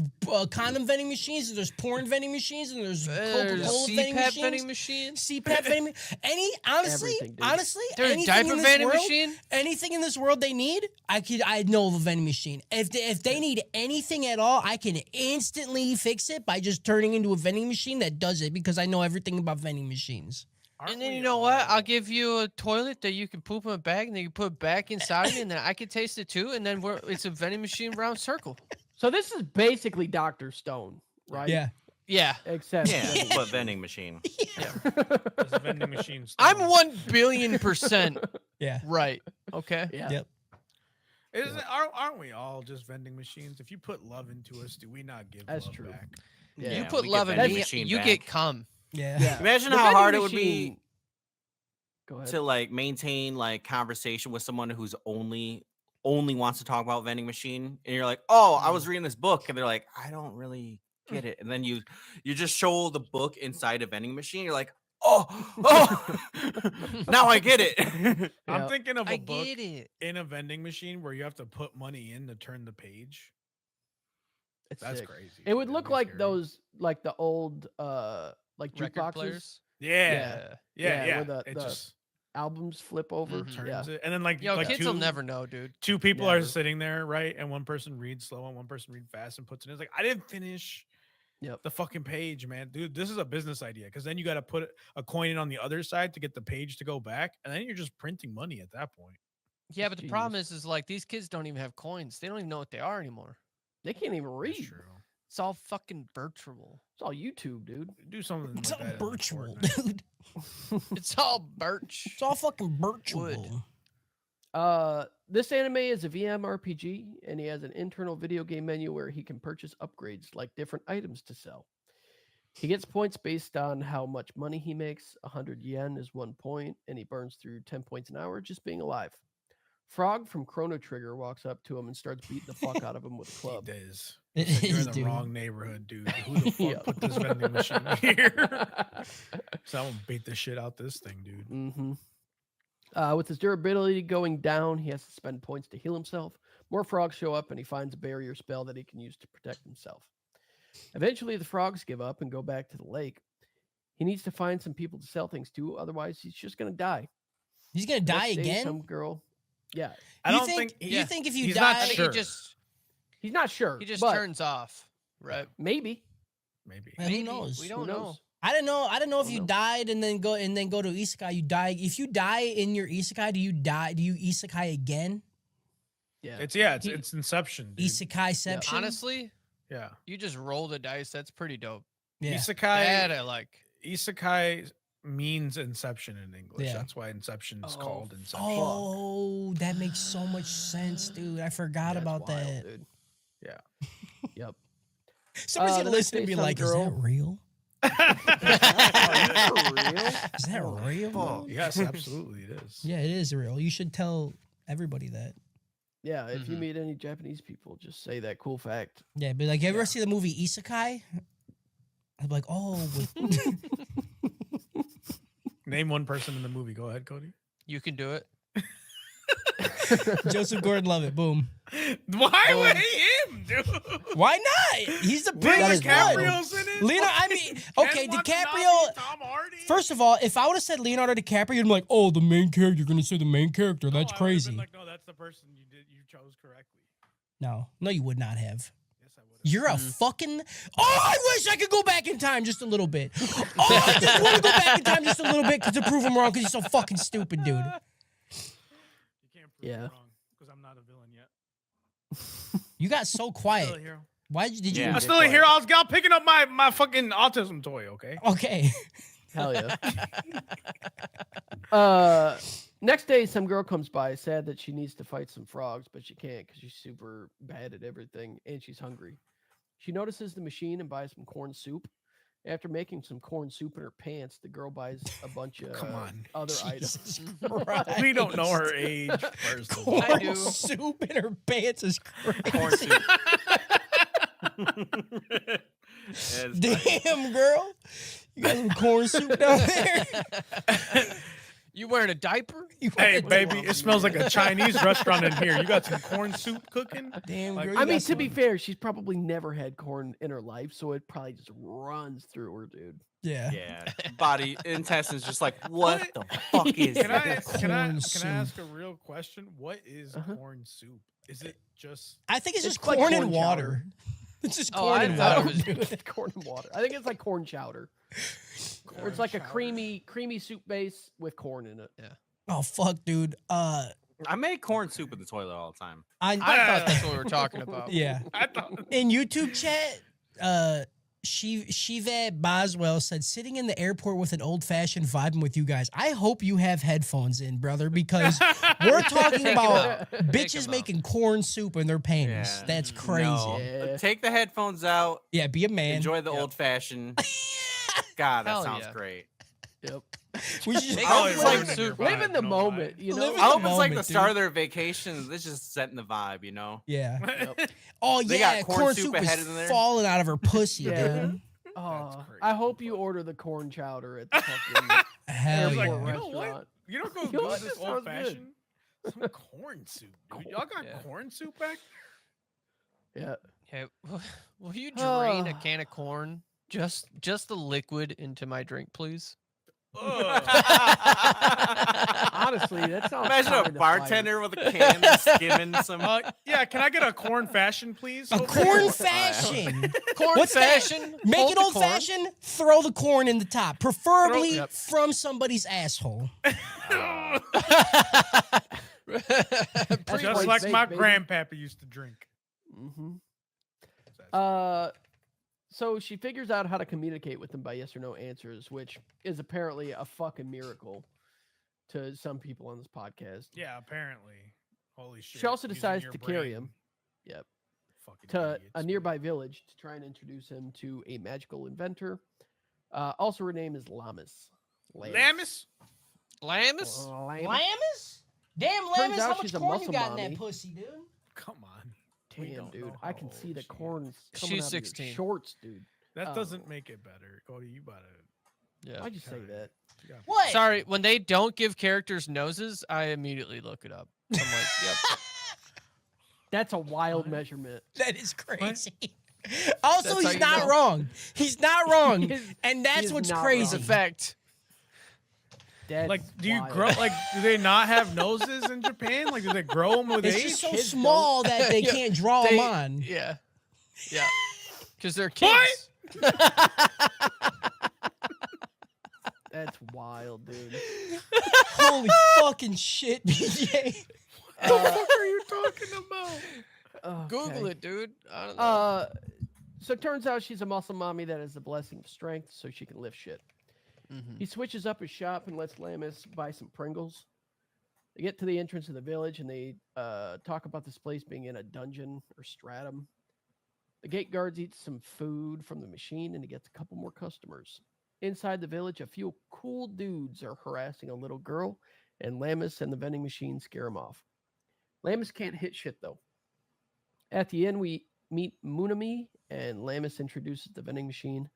condom vending machines, and there's porn vending machines, and there's Coca-Cola vending CPAP vending machines. machine. CPAP vending machine. Honestly, Everything, dude. honestly, There's a anything diaper in this vending world, machine. anything in this world they need, I know of a vending machine. If they need anything at all, I can instantly fix it by just turning into a vending machine that does it because I know everything about vending machines. Aren't And then we you know what? all- I'll give you a toilet that you can poop in a bag, and then you put it back inside of me, and then I can taste it too. And then it's a vending machine round circle. so this is basically Dr. Stone, right? Yeah. Yeah, Except Yeah, but vending machine. There's a vending machine. I'm store. 1,000,000,000% Yeah. right. Okay. yeah. Yep. Aren't we all just vending machines? If you put love into us, do we not give That's love true. back? Yeah. You we put get love in vending me, machine you back. get cum. Yeah. Yeah. Imagine The how vending hard it would be machine- Go ahead. to like maintain like conversation with someone who's only wants to talk about vending machine, and you're like, oh, I was reading this book, and they're like, I don't really get it, and then you just show the book inside a vending machine, you're like, oh, now I get it. I'm Yeah. thinking of I a book get it. in a vending machine where you have to put money in to turn the page. It's That's sick. crazy. It would That'd look be like scary. those, like the old, like Record jukeboxes. players. Yeah. Yeah, Yeah. where the- it the just Albums flip over. Mhm. turns Yeah. it. And then like, Yo, like kids two, will never know, dude. two people are Never. sitting there, right? And one person reads slow and one person reads fast and puts it in. It's like, I didn't finish Yep. the fucking page, man. Dude, this is a business idea because then you got to put a coin in on the other side to get the page to go back. And then you're just printing money at that point. Yeah, but It's the problem genius. is like these kids don't even have coins. They don't even know what they are anymore. They can't even That's read. true. It's all fucking virtual. It's all YouTube, dude. Do something It's like all that in, like, virtual, Fortnite. dude. It's all birch. It's all fucking virtual. This anime is a VM RPG, and he has an internal video game menu where he can purchase upgrades like different items to sell. He gets points based on how much money he makes. 100 yen is 1 point, and he burns through 10 points an hour just being alive. Frog from Chrono Trigger walks up to him and starts beating the fuck out of him with a club. It is. It Said, You're is, in the dude. wrong neighborhood, dude. Who the fuck Yeah. put this vending machine here? So I'm gonna beat the shit out this thing, dude. With his durability going down, he has to spend points to heal himself. More frogs show up, and he finds a barrier spell that he can use to protect himself. Eventually, the frogs give up and go back to the lake. He needs to find some people to sell things to, otherwise he's just gonna die. He's gonna die Next day, again. Some girl. Yeah, I You don't think, You think if you he's not die, sure. he's not sure. He just but turns off, right? maybe. maybe. Man, who knows? We Who don't know. knows? I don't know. I don't know if Don't you know. died and then go to isekai. You die. If you die in your isekai, do you die? Do you isekai again? Yeah, It's He- it's Inception. Dude. Isekaiception. Honestly, Yeah. you just roll the dice. That's pretty dope. Yeah. Isekai. That I like. Isekai means Inception in English. Yeah. That's why Inception is Oh, called Inception. Oh, that makes so much sense, dude. I forgot Yeah, it's about wild, that. dude. Yeah. Yep. Somebody's the gonna next listen and day, be some like, girl- "Is that real?" For real? Is that real? bro? Yes, absolutely, it is. Yeah, it is real. You should tell everybody that. Yeah, if you Mhm. meet any Japanese people, just say that cool fact. Yeah, but like, you ever see the movie Isekai? I'm like, oh, Name one person in the movie. Go ahead, Cody. You can do it. Joseph Gordon-Levitt. Boom. Why would him, dude? Why not? He's the Leonardo Prince Blood. DiCaprio's in it. I mean, okay, Ken DiCaprio. Watanabe, Tom Hardy. First of all, if I would have said Leonardo DiCaprio, you'd be like, oh, the main character. You're gonna say the main character. No, That's I would've been crazy. Like, no, that's the person you chose correctly. No, you would not have. Yes, I would. You're a fucking. Oh, I wish I could go back in time just a little bit. Oh, I just want to go back in time just a little bit to prove him wrong because you're so fucking stupid, dude. You can't prove Yeah. me wrong because I'm not a villain yet. You got so Still a quiet. hero. Why did you? Yeah. I'm still a hero. I was picking up my fucking autism toy. Okay. Okay. Hell yeah. Next day, some girl comes by, sad that she needs to fight some frogs, but she can't because she's super bad at everything and she's hungry. She notices the machine and buys some corn soup. After making some corn soup in her pants, the girl buys a bunch of Come on. other items. Jesus Christ. We don't know her age. First of all. Corn I do. soup in her pants is crazy. Corn soup. It's Damn, girl. You got some corn soup down there? You wearing a diaper? You Hey, fucking- baby, it smells like a Chinese restaurant in here. You got some corn soup cooking? Damn, Like- girl. I you mean, got to be some- fair, she's probably never had corn in her life, so it probably just runs through her, dude. Yeah. Yeah, body intestines just like what the fuck is Can I that? can I Corn can I ask a real question? What is Uh-huh. corn soup? Is it just I think it's It's just like corn corn and chowder. water. It's just Oh, corn I and thought water. it was- dude. It's corn and water. I think it's like corn chowder. Or it's like a creamy soup base with corn in it. Oh fuck, dude. I make corn soup in the toilet all the time. I thought that's what we were talking about. Yeah. I thought In YouTube chat, Shiva Boswell said, sitting in the airport with an old-fashioned vibing with you guys. I hope you have headphones in, brother, because we're talking about bitches them out. making corn soup in their panties. Yeah. That's crazy. No. Yeah. Take the headphones out. Yeah, be a man. Enjoy the old fashioned. God, that Hell sounds yeah. great. Yep. We should just Make Oh, up it's corn like soup. Live in the moment, you know? Live in I the hope it's like the moment, start dude. of their vacation. This is setting the vibe, you know? Yeah. Yep. Oh They yeah, got corn corn soup soup ahead is in there? falling out of her pussy, Yeah. dude. Oh, crazy, I hope you order the corn chowder at the fucking Hell It's like, yeah. you know what? restaurant. You don't go You know do what? this That sounds old good. fashioned. Some corn soup. Dude. Y'all got Yeah. corn soup back? Yeah. Hey, will you drain a can of corn? Just the liquid into my drink, please. Honestly, that sounds Imagine a kinda bartender with a can just skimming some. Yeah, can I get a corn fashion, please? A Over corn here? fashion. Corn What's that? fashion. Make hold it the old corn. fashioned, throw the corn in the top, preferably Yep. from somebody's asshole. That's Just white like steak, my baby. grandpappy used to drink. Mm-hmm. So she figures out how to communicate with them by yes or no answers, which is apparently a fucking miracle to some people on this podcast. Yeah, apparently. Holy shit. She also using decides your to carry brain. him. Yep. Fucking To idiots, a man. nearby village to try and introduce him to a magical inventor. Also, her name is Lamis. Lamis? Lamis? Lamis? Damn, Turns Lamis, out how much she's a corn you muscle got in mommy. that pussy, dude? Come on. We Damn, don't dude. know I how can see old the she corn is. coming She's out of your 16. shorts, dude. That Oh. doesn't make it better. Cody, you better. Yeah. Why'd you say that? you gotta- What? Sorry, when they don't give characters noses, I immediately look it up. I'm like, yep. That's a wild What? measurement. That is crazy. Also, That's how he's you not know. wrong. He's not wrong. He is- And he that's is what's not wrong. crazy. It's a fact. That's Like, do you wild. grow? Like, do they not have noses in Japan? Like, do they grow them with It's age? just so Kids small that they Yeah, can't draw They- them on. Yeah. Yeah. Because they're What? kids. That's wild, dude. Holy fucking shit, BJ. What the fuck are you talking about? Google Okay. it, dude. I don't know. So it turns out she's a muscle mommy that has the blessing of strength, so she can lift shit. Mhm. He switches up his shop and lets Lamis buy some Pringles. They get to the entrance of the village and they talk about this place being in a dungeon or stratum. The gate guards eat some food from the machine and he gets a couple more customers. Inside the village, a few cool dudes are harassing a little girl, and Lamus and the vending machine scare him off. Lamus can't hit shit, though. At the end, we meet Munami, and Lamus introduces the vending machine.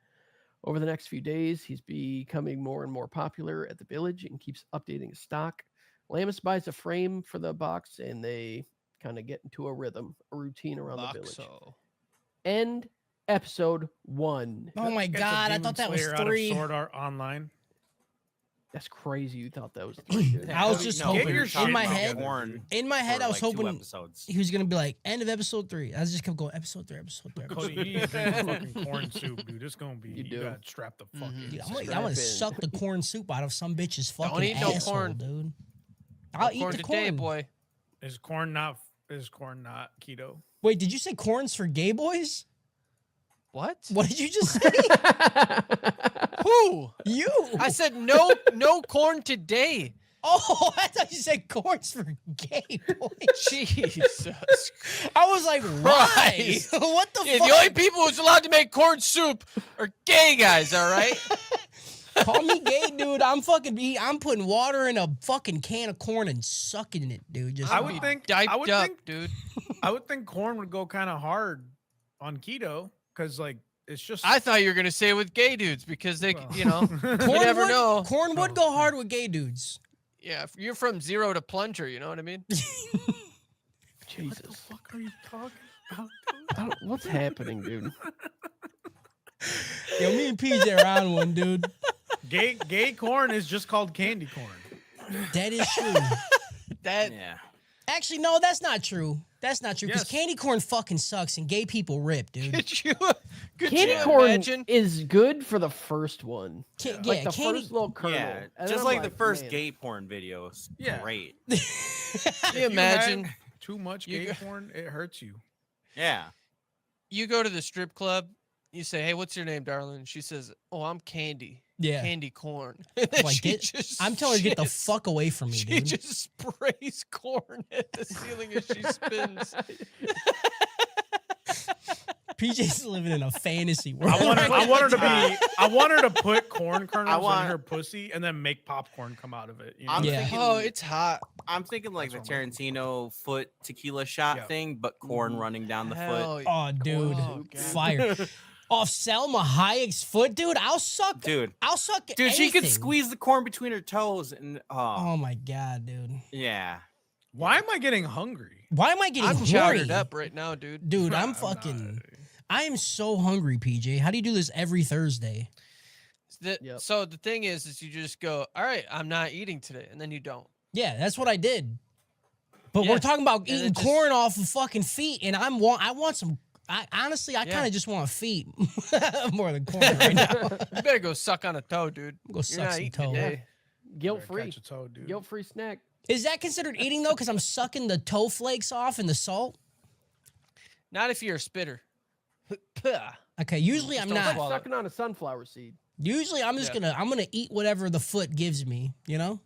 Over the next few days, he's becoming more and more popular at the village and keeps updating his stock. Lamus buys a frame for the box, and they kind of get into a rhythm, a routine around the village. End episode 1. Oh my Gets a god, I Demon thought that was Slayer out of 3. Sword Art Online. That's crazy. You thought that was 3. Dude. I was just hoping your in shit my together, head. dude. In my head, I was like 2 hoping episodes. he was gonna be like end of episode 3. I just kept going episode 3, episode 3. Cody, you need to drink fucking corn soup, dude. It's gonna be. You You, do. gotta strap the fuck in. Dude, I'm Strap gonna in. suck the corn soup out of some bitch's fucking eat no asshole, corn. dude. I'll eat corn the today, corn. boy. Is corn not keto? Wait, did you say corn's for gay boys? What? What did you just say? Who? You. I said no corn today. Oh, I thought you said corn's for gay boys. Jesus. I was like, why? Christ. What the Yeah, fuck? the only people who's allowed to make corn soup are gay guys, all right? Call me gay, dude. I'm putting water in a fucking can of corn and sucking it, dude. Just I would think. Diped I would up, think. dude. I would think corn would go kind of hard on keto because like it's just. I thought you were gonna say with gay dudes because they, Well. you know, corn you never would, know. Corn would go hard with gay dudes. Yeah, if you're from 0 to plunger, you know what I mean? Jesus. What the fuck are you talking about? What's happening, dude? Yo, me and PJ are on one, dude. Gay corn is just called candy corn. That is true. That Yeah. Actually, no, that's not true. That's not true because Yes. candy corn fucking sucks and gay people rip, dude. could Candy you corn imagine? is good for the first one. Yeah, Like the candy. first little kernel. Yeah, And then just I'm like the first man, gay porn video. It's Yeah. great. Can you imagine? have too much You gay go- porn, it hurts you. Yeah. You go to the strip club, you say, "Hey, what's your name, darling?" She says, "Oh, I'm Candy. Yeah. Candy corn." And then Like, she just I'm telling her to get the shits. fuck away from me, She dude. just sprays corn at the ceiling as she spins. PJ's living in a fantasy world. I want her right to now. be. I want her to put corn kernels want- in her pussy and then make popcorn come out of it. You know? I'm Yeah. thinking, Oh, it's hot. I'm thinking like the That's what I'm Tarantino foot tequila shot Yeah. thing, but corn running down the foot. Hell, Oh, dude, Oh, God. fire! Off Selma Hayek's foot, dude. I'll suck. Dude, Dude, she could anything. squeeze the corn between her toes and Oh my god, dude. yeah. Why am I getting hungry? Why am I getting I'm horny? chowdered up right now, dude. Dude, I'm not- fucking. I am so hungry, PJ. How do you do this every Thursday? Yep. So the thing is you just go, all right, I'm not eating today, and then you don't. Yeah, that's what I did. But Yeah, we're talking about and eating it just- corn off of fucking feet, and I want some. Honestly, I Yeah. kind of just want feet more than corn right now. You better go suck on a toe, dude. Go You're suck not some eating toe. today. Guilt Better free. catch a toe, dude. Guilt free snack. Is that considered eating though? Because I'm sucking the toe flakes off and the salt. Not if you're a spitter. Okay, usually Just I'm don't not. swallow. Sucking on a sunflower seed. Usually I'm just Yeah. gonna eat whatever the foot gives me. You know.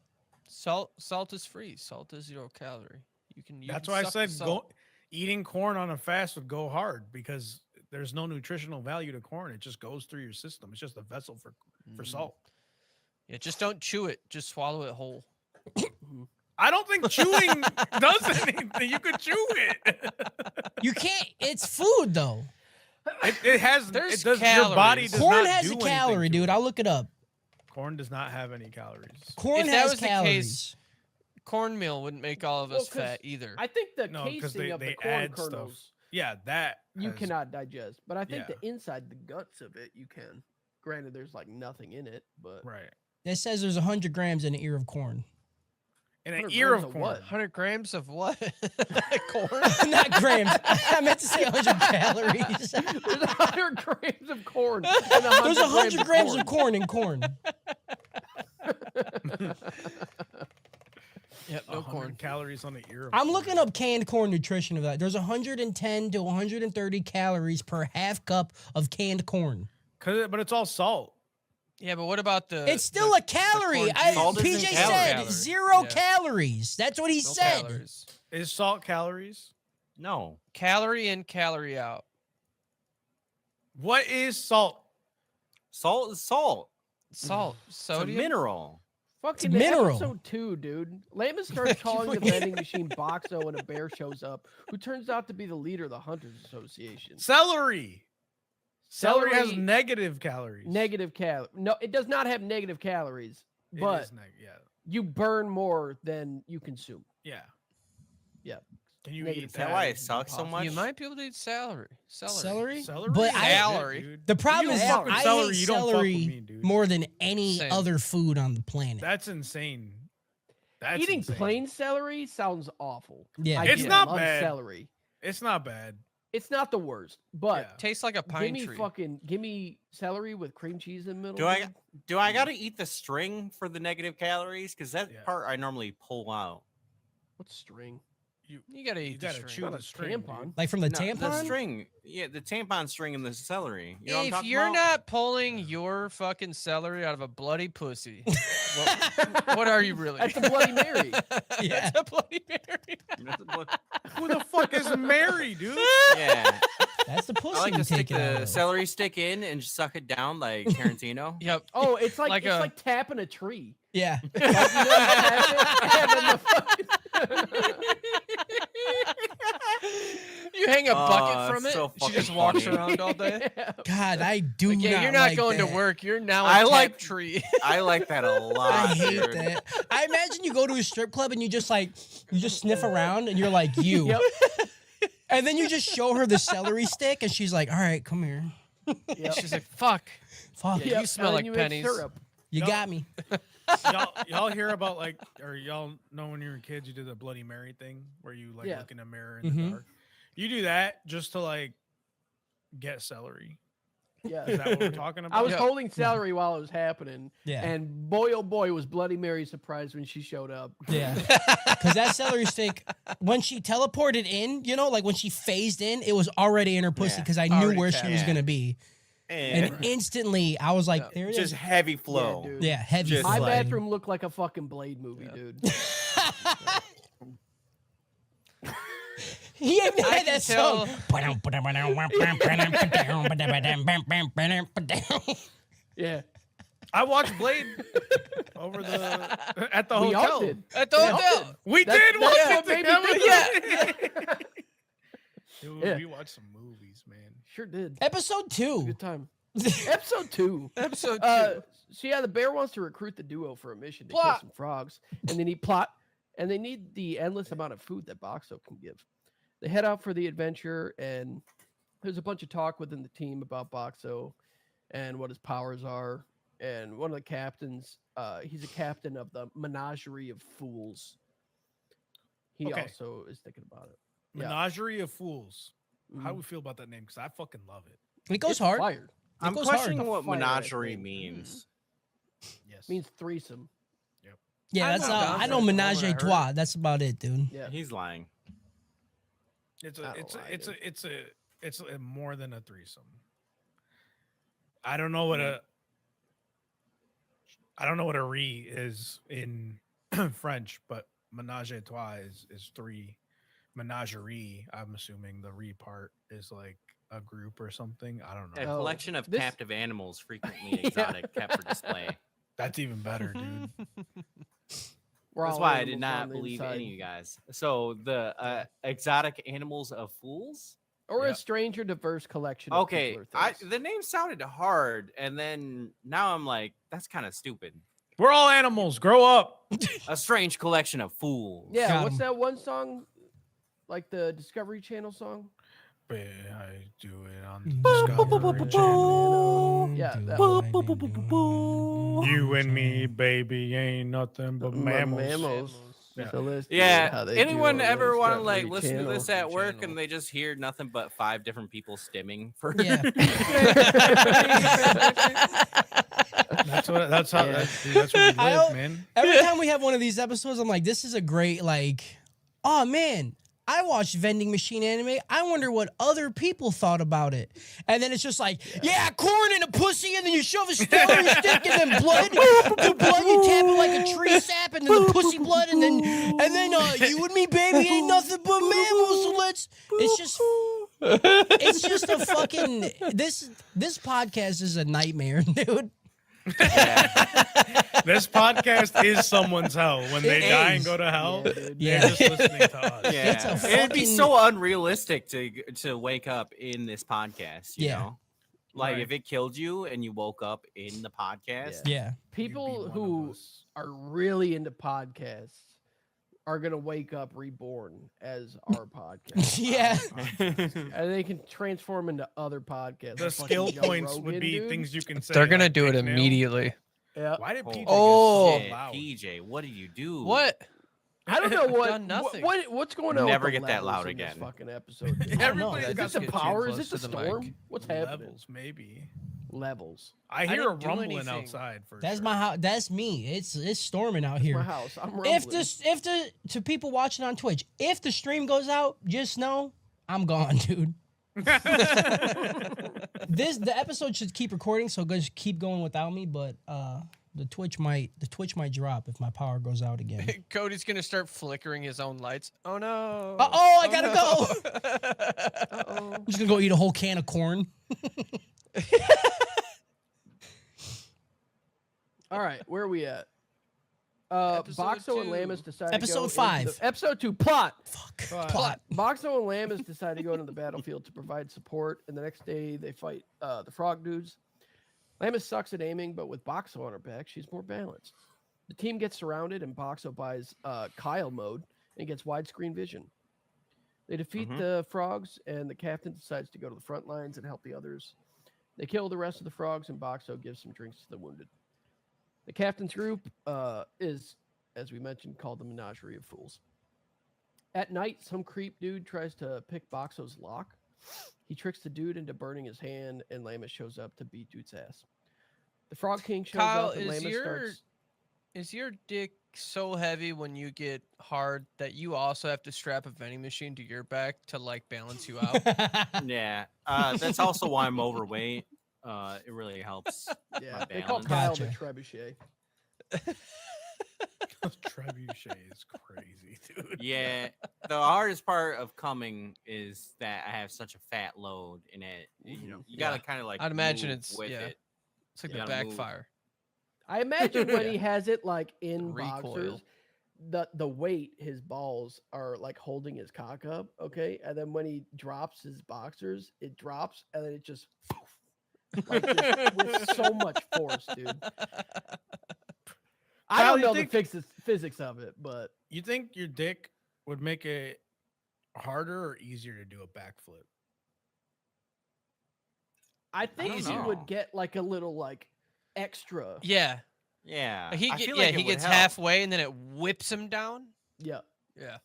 Salt is free. Salt is 0 calorie. You can. That's can why I suck the said salt. eating corn on a fast would go hard because there's no nutritional value to corn. It just goes through your system. It's just a vessel for salt. Yeah, just don't chew it. Just swallow it whole. I don't think chewing does anything. You could chew it. You can't. It's food though. It has. There's It does. Your body calories. does Corn not has do a calorie, anything to dude. it. I'll look it up. Corn does not have any calories. Corn If that has was the calories. case, cornmeal wouldn't make all of Well, us 'cause fat either. I think the No, 'cause casing of they the corn add stuff. kernels Yeah, that you has- cannot digest, but I think Yeah. the inside, the guts of it, you can. Granted, there's like nothing in it, but Right. It says there's 100 grams in an ear of corn. And an 100 ear grams of of corn. what? 100 grams of what? Corn? Not grams. I meant to say 100 calories. there's 100 grams of corn. And There's 100 grams of corn in corn. Yep, no 100 corn. calories on the ear. Of I'm corn. looking up canned corn nutrition of that. There's 110 to 130 calories per half cup of canned corn. But it's all salt. Yeah, but what about the? It's still the- a calorie. the corn Salt PJ isn't said calories. 0 Yeah. calories. That's what he no said. calories. Is salt calories? No. Calorie in, calorie out. What is salt? Salt is salt. Salt, It's a sodium. mineral. Fucking mineral. episode 2, dude. Lama starts calling the vending machine Boxo, and a bear shows up, who turns out to be the leader of the Hunters Association. Celery. Celery has Celery- negative calories. Negative No, it does not have negative calories, It but is yeah. you burn more than you consume. Yeah. Yeah. Can you Negative eat Is that why it calories sucks so impossible. much? You might be able to eat celery. Celery? Celery? But I- Celery. Dude. The problem You is don't that fuck with I celery, hate you don't fuck with celery me, dude. more than any Same. other food on the planet. That's insane. That's Eating insane. plain celery sounds awful. Yeah. I It's do not love bad. celery. It's not bad. It's not the worst, but Yeah. Tastes like a pine tree. give me celery with cream cheese in the middle. Do I dude. do I gotta eat the string for the negative calories? Because that Yeah. part I normally pull out. What's string? You gotta You eat the gotta string. chew Not the a string. tampon. dude. Like from the No, tampon? the string. Yeah, the tampon string and the celery. You know what I'm If talking you're about? not pulling your fucking celery out of a bloody pussy, what are you really? That's a Bloody Mary. Yeah. That's a bloody Mary. That's what- Who the fuck is Mary, dude? yeah. That's the pussy I like you to stick take it out the of. celery stick in and just suck it down like Tarantino. Yep. Oh, it's like, Like it's a- like tapping a tree. Yeah. Like, you know, you tap it, and then the fucking- You hang a Oh, bucket from it's it. so She just fucking walks funny. around all day. God, I do Like, yeah, not you're not like going that. to work. You're now a I tap like- tree. I like that a lot. I hate dude. that. I imagine you go to a strip club and you just sniff around and you're like you. Yep. And then you just show her the celery stick and she's like, all right, come here. Yep. She's like, "Fuck." Fuck, Yeah, Yep, you smell and like then you make pennies. syrup. you Yup. got me. y'all hear about like, or y'all know when you were kids, you did the Bloody Mary thing where you like Yeah. look in a mirror in Mhm. the dark. You do that just to like get celery. Yeah. Is that what we're talking about? I was Yeah. holding celery while it was happening, Yeah. and boy, oh boy, was Bloody Mary surprised when she showed up. Yeah. Because that celery stick, when she teleported in, you know, like when she phased in, it was already in her pussy Yeah. because I knew Already where she tapped. was Yeah. going to be. And And instantly, I was like, Yeah. there it just is. heavy flow. dude. Yeah, heavy. Just My flow. like- bathroom looked like a fucking Blade movie, dude. He even I had can that tell- song. Yeah, I watched Blade over the at the we all hotel. did. At the We all hotel. did. We That's- did watch that's it what made me together. think of Dude, Yeah. we watched some movies, man. Sure did. Episode 2. Good time. Episode 2. Episode 2. So yeah, the bear wants to recruit the duo for a mission to Plot. kill some frogs, and they need the endless amount of food that Boxo can give. They head out for the adventure, and there's a bunch of talk within the team about Boxo and what his powers are. And one of the captains, he's a captain of the Menagerie of Fools. He Okay. also is thinking about it. Yeah. Menagerie of Fools. How do Mhm. we feel about that name? Because I fucking love it. It goes It's hard. fired. I'm goes hard. questioning what Fire ass menagerie name. means. Yes. Means threesome. Yeah, I that's know I Dante know from what I menage a heard. trois. That's about it, dude. Yeah. He's lying. It's I a don't it's a, like it's it. a it's a it's a more than a threesome. I don't know what a re is in French, but menage a trois is three. Menagerie, I'm assuming the re part is like a group or something. I don't A know. Oh, collection of this- captive animals, frequently exotic, kept for display. That's even better, dude. We're That's all why I animals did on not the believe inside. any of you guys. So the exotic animals of fools. Or Yeah. a strange or diverse collection. Of Okay, people or things. the name sounded hard, and then now I'm like, that's kind of stupid. We're all animals. Grow up. A strange collection of fools. Yeah, Got what's 'em. that one song? Like the Discovery Channel song? But I do it on Mm. Discovery Channel. Yeah, that You and me, baby, ain't nothing but mammals. Mammals. Yeah. So let's do Yeah. how they do Anyone on the ever want to like Discovery listen to Channel. this at work Channel. and they just hear nothing but 5 different people stimming for Yeah. That's how Yeah. that's where we I live, don't- man. Every time we have one of these episodes, I'm like, this is a great, like, oh man, I watched Vending Machine anime. I wonder what other people thought about it. And then it's just like, yeah, corn in a pussy, and then you shove a celery stick, and then blood. The blood, you tap it like a tree sap, and then the pussy blood, and then you and me, baby, ain't nothing but mammals. So let's. It's just It's just a fucking this podcast is a nightmare, dude. This podcast is someone's hell. When they die and go to hell, Yeah. they're just listening to us. Yeah, It's a it'd be fucking- so unrealistic to wake up in this podcast. You Yeah. know, like Right. if it killed you and you woke up in the podcast. Yeah. People one who of us. are really into podcasts are gonna wake up Reborn as our podcast. Yeah. And they can transform into other podcasts. The like fucking skill Joe points would Rogan, be dude. things you can say. They're gonna like do it dick nail. immediately. Yeah. Why did PJ Oh. get so loud? PJ, what do you do? What? I don't know what, done nothing. what's going on. Never with the get that levels loud in this again. fucking episode. dude. I don't know. Everybody's Is got it some the get too power? Is close it the to the mic. storm? What's happening? levels, maybe. Levels. I I hear a didn't do rumbling anything. outside. For That's sure. my house. That's me. It's storming out It's here. my house. I'm rumbling. If the to people watching on Twitch, if the stream goes out, just know I'm gone, dude. The episode should keep recording, so just keep going without me. But the Twitch might drop if my power goes out again. Cody's gonna start flickering his own lights. Oh no! I gotta go. I'm just gonna go eat a whole can of corn. All right, where are we at? Episode Boxo and 2. Lamis decide to Episode go into 5. Episode 2, plot. Fuck. Plot. Plot. Boxo and Lamis decide to go into the battlefield to provide support, and the next day they fight the frog dudes. Lamis sucks at aiming, but with Boxo on her back, she's more balanced. The team gets surrounded, and Boxo buys Kyle mode and gets widescreen vision. They defeat the frogs, and the captain decides to go to the front lines and help the others. They kill the rest of the frogs, and Boxo gives some drinks to the wounded. The captain's group is, as we mentioned, called the Menagerie of Fools. At night, some creep dude tries to pick Boxo's lock. He tricks the dude into burning his hand, and Lamis shows up to beat dude's ass. The Frog King shows Kyle, up, and Lamis starts... is your dick so heavy when you get hard that you also have to strap a vending machine to your back to like balance you out? Yeah, that's also why I'm overweight. It really helps. Yeah, my they call balance. Kyle Gotcha. the trebuchet. Trebuchet is crazy, dude. Yeah, the hardest part of coming is that I have such a fat load in it. You know, you gotta kind of like. I'd imagine move it's- with yeah. it. It's like You the gotta move. backfire. I imagine when he has it like in Recoil. boxers, the weight his balls are like holding his cock up, okay, and then when he drops his boxers, it drops and then it just like just with so much force, dude. I Kyle, don't you know think- the physics of it, but You think your dick would make it harder or easier to do a backflip? I think don't he know. would get like a little like extra. Yeah, Yeah, he I get, feel yeah like it he would gets help. halfway and then it whips him down. Yeah. Yeah,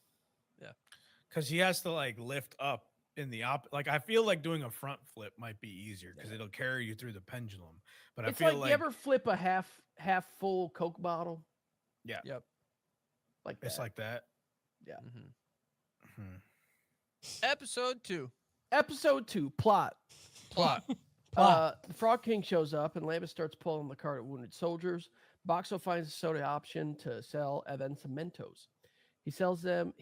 Because he has to like lift up in the like I feel like doing a front flip might be easier because it'll carry you through the pendulum. But It's I feel like, like you ever flip a half full Coke bottle? Yeah. Yep. Like it's that. like that. Mhm. Hmm. Episode 2. Episode 2, plot. Plot. The Frog King shows up and Lamis starts pulling the cart of wounded soldiers. Boxo finds a soda option to sell and then some Mentos. He tells them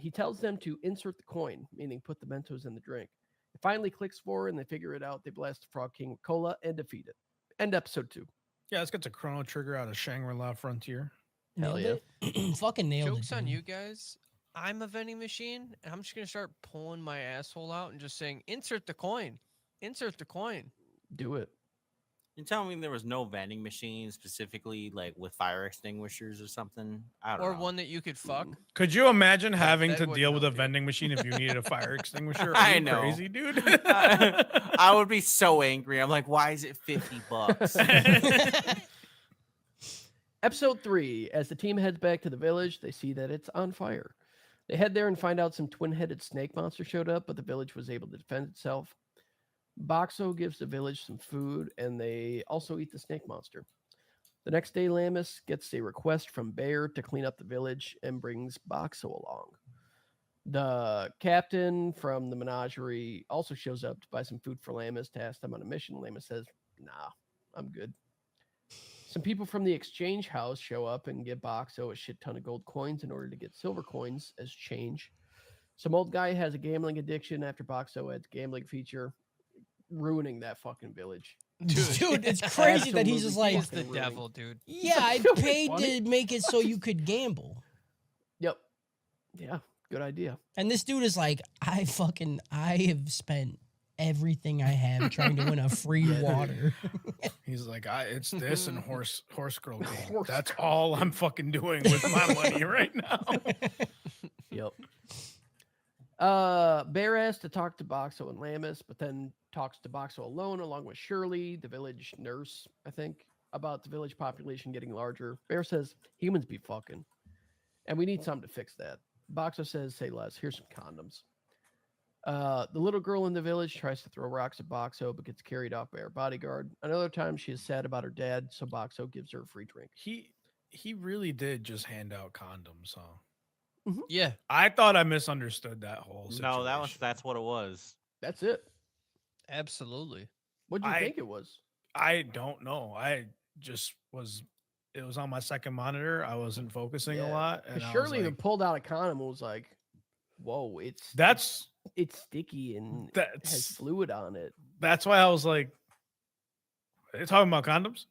to insert the coin, meaning put the Mentos in the drink. It finally clicks for her and they figure it out. They blast the Frog King with cola and defeat it. End episode 2. Yeah, let's get the Chrono Trigger out of Shangri-La Frontier. Hell Nailed it. Fucking nailed Joke's it. on dude. you guys. I'm a vending machine, and I'm just gonna start pulling my asshole out and just saying, "Insert the coin, insert the coin." Do it. You telling me there was no vending machine specifically like with fire extinguishers or something? I don't Or know. one that you could fuck. Could you imagine having that to would deal with a help you. vending machine if you needed a fire extinguisher? Are I you know. crazy, dude. I would be so angry. I'm like, why is it $50? Episode 3. As the team heads back to the village, they see that it's on fire. They head there and find out some twin-headed snake monster showed up, but the village was able to defend itself. Boxo gives the village some food, and they also eat the snake monster. The next day, Lamis gets a request from Bear to clean up the village and brings Boxo along. The captain from the menagerie also shows up to buy some food for Lamis to ask them on a mission. Lamis says, "Nah, I'm good." Some people from the exchange house show up and give Boxo a shit ton of gold coins in order to get silver coins as change. Some old guy has a gambling addiction after Boxo adds gambling feature, ruining that fucking village. Dude, it's crazy that he's just like, He's the devil, dude. yeah, I Isn't it paid funny? to make it so you could gamble. Yep. Yeah. Good idea. And this dude is like, I have spent everything I have trying to win a free water. He's like, it's this and horse girl game. Horse That's all I'm fucking doing with my money right now. Yep. Bear asks to talk to Boxo and Lamus, but then talks to Boxo alone along with Shirley, the village nurse, I think, about the village population getting larger. Bear says humans be fucking, and we need something to fix that. Boxo says, say less. Here's some condoms. The little girl in the village tries to throw rocks at Boxo, but gets carried off by her bodyguard. Another time, she is sad about her dad, so Boxo gives her a free drink. He really did just hand out condoms, huh? Yeah. I thought I misunderstood that whole situation. No, that's what it was. That's it. Absolutely. What do you think it was? I don't know. It was on my second monitor. I wasn't focusing a lot. And Shirley even pulled out a condom and was like, whoa, it's sticky and has fluid on it. That's why I was like, are they talking about condoms?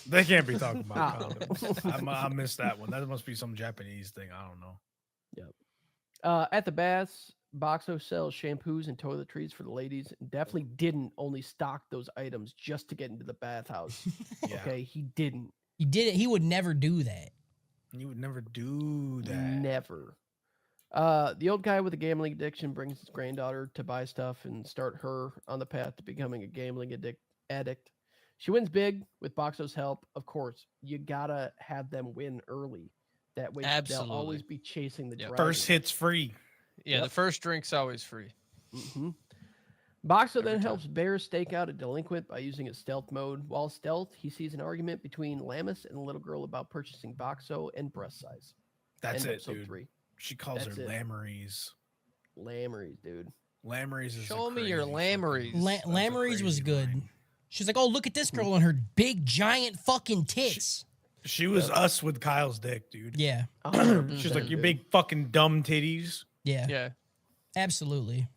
They can't be talking about condoms. I missed that one. That must be some Japanese thing. I don't know. Yep. At the baths, Boxo sells shampoos and toiletries for the ladies. And definitely didn't only stock those items just to get into the bathhouse. Yeah. Okay, he didn't. He did it. He would never do that. You would never do that. Never. The old guy with a gambling addiction brings his granddaughter to buy stuff and start her on the path to becoming a gambling addict. She wins big with Boxo's help. Of course, you gotta have them win early. That way they'll always be chasing the dragon. First hit's free. Yeah, the first drink's always free. Mm-hmm. Boxo then helps Bear stake out a delinquent by using his stealth mode. While stealth, he sees an argument between Lamus and the little girl about purchasing Boxo and breast size. That's End it, episode dude. 3. She calls That's her it. Lammaries. Lammaries, dude. Lammaries is Show me your Lammaries. Lammaries was good. She's like, oh, look at this girl and her big, giant fucking tits. She was us with Kyle's dick, dude. Yeah. 100%, She's like, your dude. big fucking dumb titties. Yeah. Yeah. Absolutely.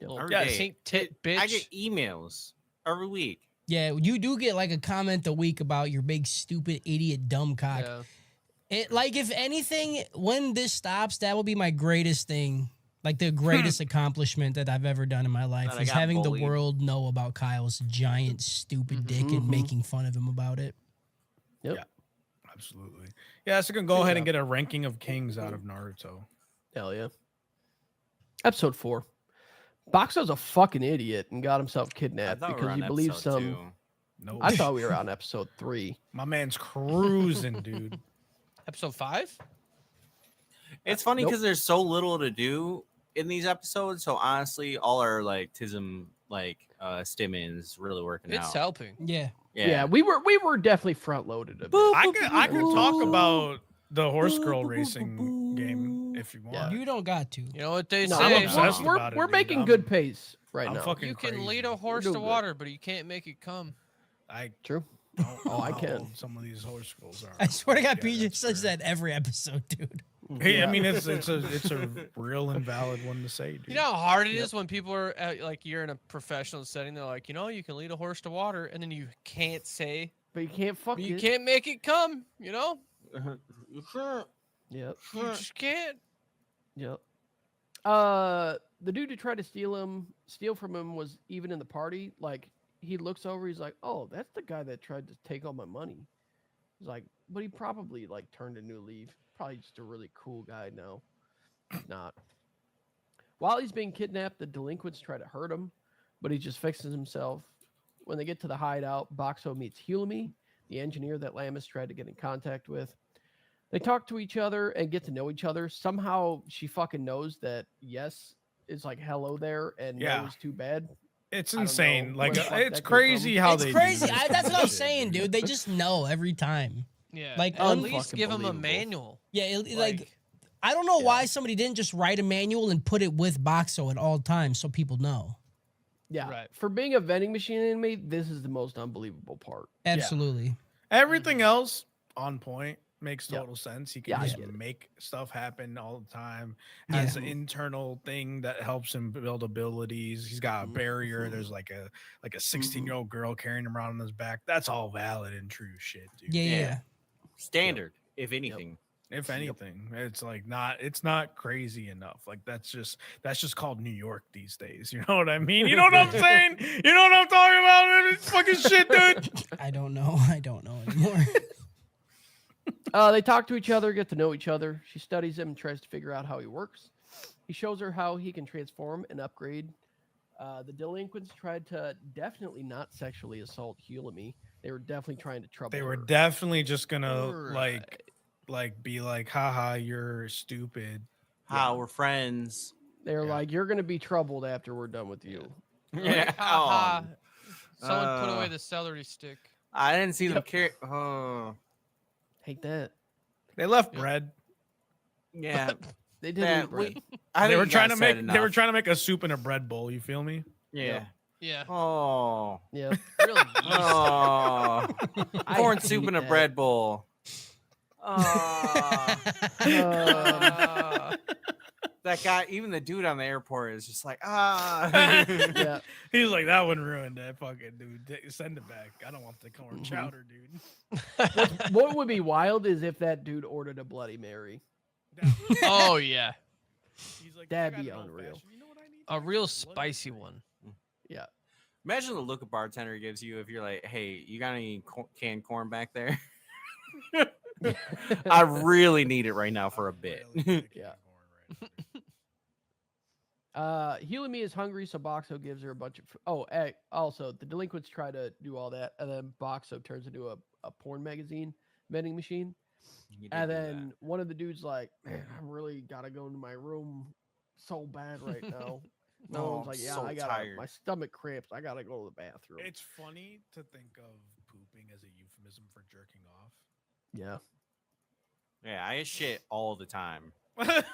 Every Yeah, day. pink tit bitch. I get emails every week. Yeah, you do get like a comment a week about your big, stupid, idiot, dumb cock. Yeah. It, like, if anything, when this stops, that will be my greatest thing. Like, the greatest accomplishment that I've ever done in my life That I is got having bullied. the world know about Kyle's giant, stupid dick and making fun of him about it. Yep. Yeah. Absolutely. Yeah, so we can go ahead and get a ranking of kings out of Naruto. Hell yeah. Episode 4. Boxo's a fucking idiot and got himself I kidnapped thought we were because he on believes episode some. 2. No, I thought we were on episode 3. my man's cruising, dude. Episode 5? It's funny Nope. because there's so little to do in these episodes. So honestly, all our like Tism stimmings really working It's out. helping. Yeah. Yeah, we were definitely front loaded a bit. I could talk about the horse girl racing game if you want. Yeah. You don't got to. You know what they No, say? I'm obsessed we're about it, dude. making I'm- good pace right I'm now. fucking You can crazy. lead a horse doing to good. water, but you can't make it come. I True. don't Oh, I know can. how Some of these horse girls are. I swear to God, Yeah, PJ that's says fair. that every episode, dude. Hey, I mean, it's a real and valid one to say, dude. You know how hard it is when people are like, you're in a professional setting. They're like, you can lead a horse to water, and then you can't say, But you can't fuck you it. can't make it come. You know, Yep. you just can't. Yep. The dude who tried to steal from him was even in the party. Like, he looks over, he's like, oh, that's the guy that tried to take all my money. He's like, but he probably like turned a new leaf. Probably just a really cool guy now. He's not. While he's being kidnapped, the delinquents try to hurt him, but he just fixes himself. When they get to the hideout, Boxo meets Hulumi, the engineer that Lamus tried to get in contact with. They talk to each other and get to know each other. Somehow she fucking knows that yes is like hello there and Yeah. no is too bad. It's I don't insane. know Like, where the fuck it's that came crazy from. how It's they. crazy. do this That's what I'm shit, saying, dude. They just know every time. Yeah, Like, at least unfucking give them a believable. manual. Yeah, like I don't know why somebody didn't just write a manual and put it with Boxo at all times so people know. Yeah. Right. For being a vending machine enemy, this is the most unbelievable part. Absolutely. Everything else on point. makes Yep. total sense. He can Yeah, I just get it. make stuff happen all the time. Yeah. Has an internal thing that helps him build abilities. He's got a barrier. There's like a 16-year-old girl carrying him around on his back. That's all valid and true shit, dude. Yeah. Standard, if anything. If anything, it's like it's not crazy enough. Like that's just called New York these days. You know what I mean? You know what I'm saying? You know what I'm talking about? It's fucking shit, dude. I don't know. I don't know anymore. They talk to each other, get to know each other. She studies him and tries to figure out how he works. He shows her how he can transform and upgrade. The delinquents tried to definitely not sexually assault Hulamy. They were definitely trying to trouble They were her. definitely just gonna Right. like be like, haha, you're stupid. How we're friends. They were Yeah. like, you're going to be troubled after we're done with you. Like, ha ha. Someone put away Uh, the celery stick. I didn't see them Yep. carry. Oh, Hate that. They left Yeah. bread. yeah. They did Yeah, eat bread. I They think were you trying to guys make said they were enough. trying to make a soup in a bread bowl. You feel me? Yeah. Yeah. Oh. Yeah. Really yeast. Oh. I Corn soup hate in a that. bread bowl. Oh. That guy, even the dude on the airport is just like, Yeah. He was like, that one ruined that fucking dude. Send it back. I don't want the corn Mhm. chowder, dude. What would be wild is if that dude ordered a Bloody Mary. Oh yeah. He's like, That'd "I got be an old unreal. fashioned. You know what I need? A real Bloody spicy Mary." one. Yeah. Imagine the look a bartender gives you if you're like, hey, you got any canned corn back there? I really need it right now for a bit. Really need a Yeah. can of corn right now. Hulamy is hungry, so Boxo gives her a bunch of. Also, the delinquents try to do all that, and then Boxo turns into a porn magazine vending machine. You did And do that. then one of the dudes like, man, I really gotta go into my room so bad right now. No Oh, one's I'm like, yeah, so I gotta. tired. My stomach cramps. I gotta go to the bathroom. It's funny to think of pooping as a euphemism for jerking off. Yeah. Yeah, I shit all the time. Right.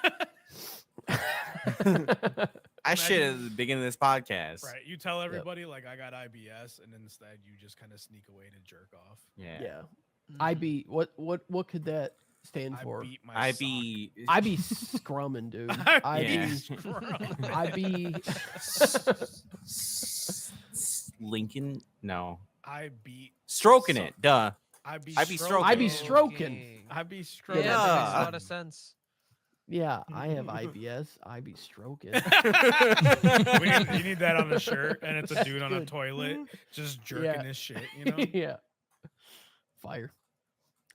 I shit at the beginning of this podcast. You tell everybody like I got IBS, and instead you just kind of sneak away to jerk off. Yeah. Yeah. IB. What could that stand for? I beat my I sock. be IB scrumming, dude. I IB. scrum. IB. Lincoln? No. I beat Stroking So- it. Duh. I be I be stroking. I be stroking. I be Yeah, stroking. that makes a Yeah. lot of sense. Yeah, I have IBS. I be stroking. You need that on a shirt, and it's a dude on a Good. toilet just jerking Yeah. his shit. You know. Yeah. Fire.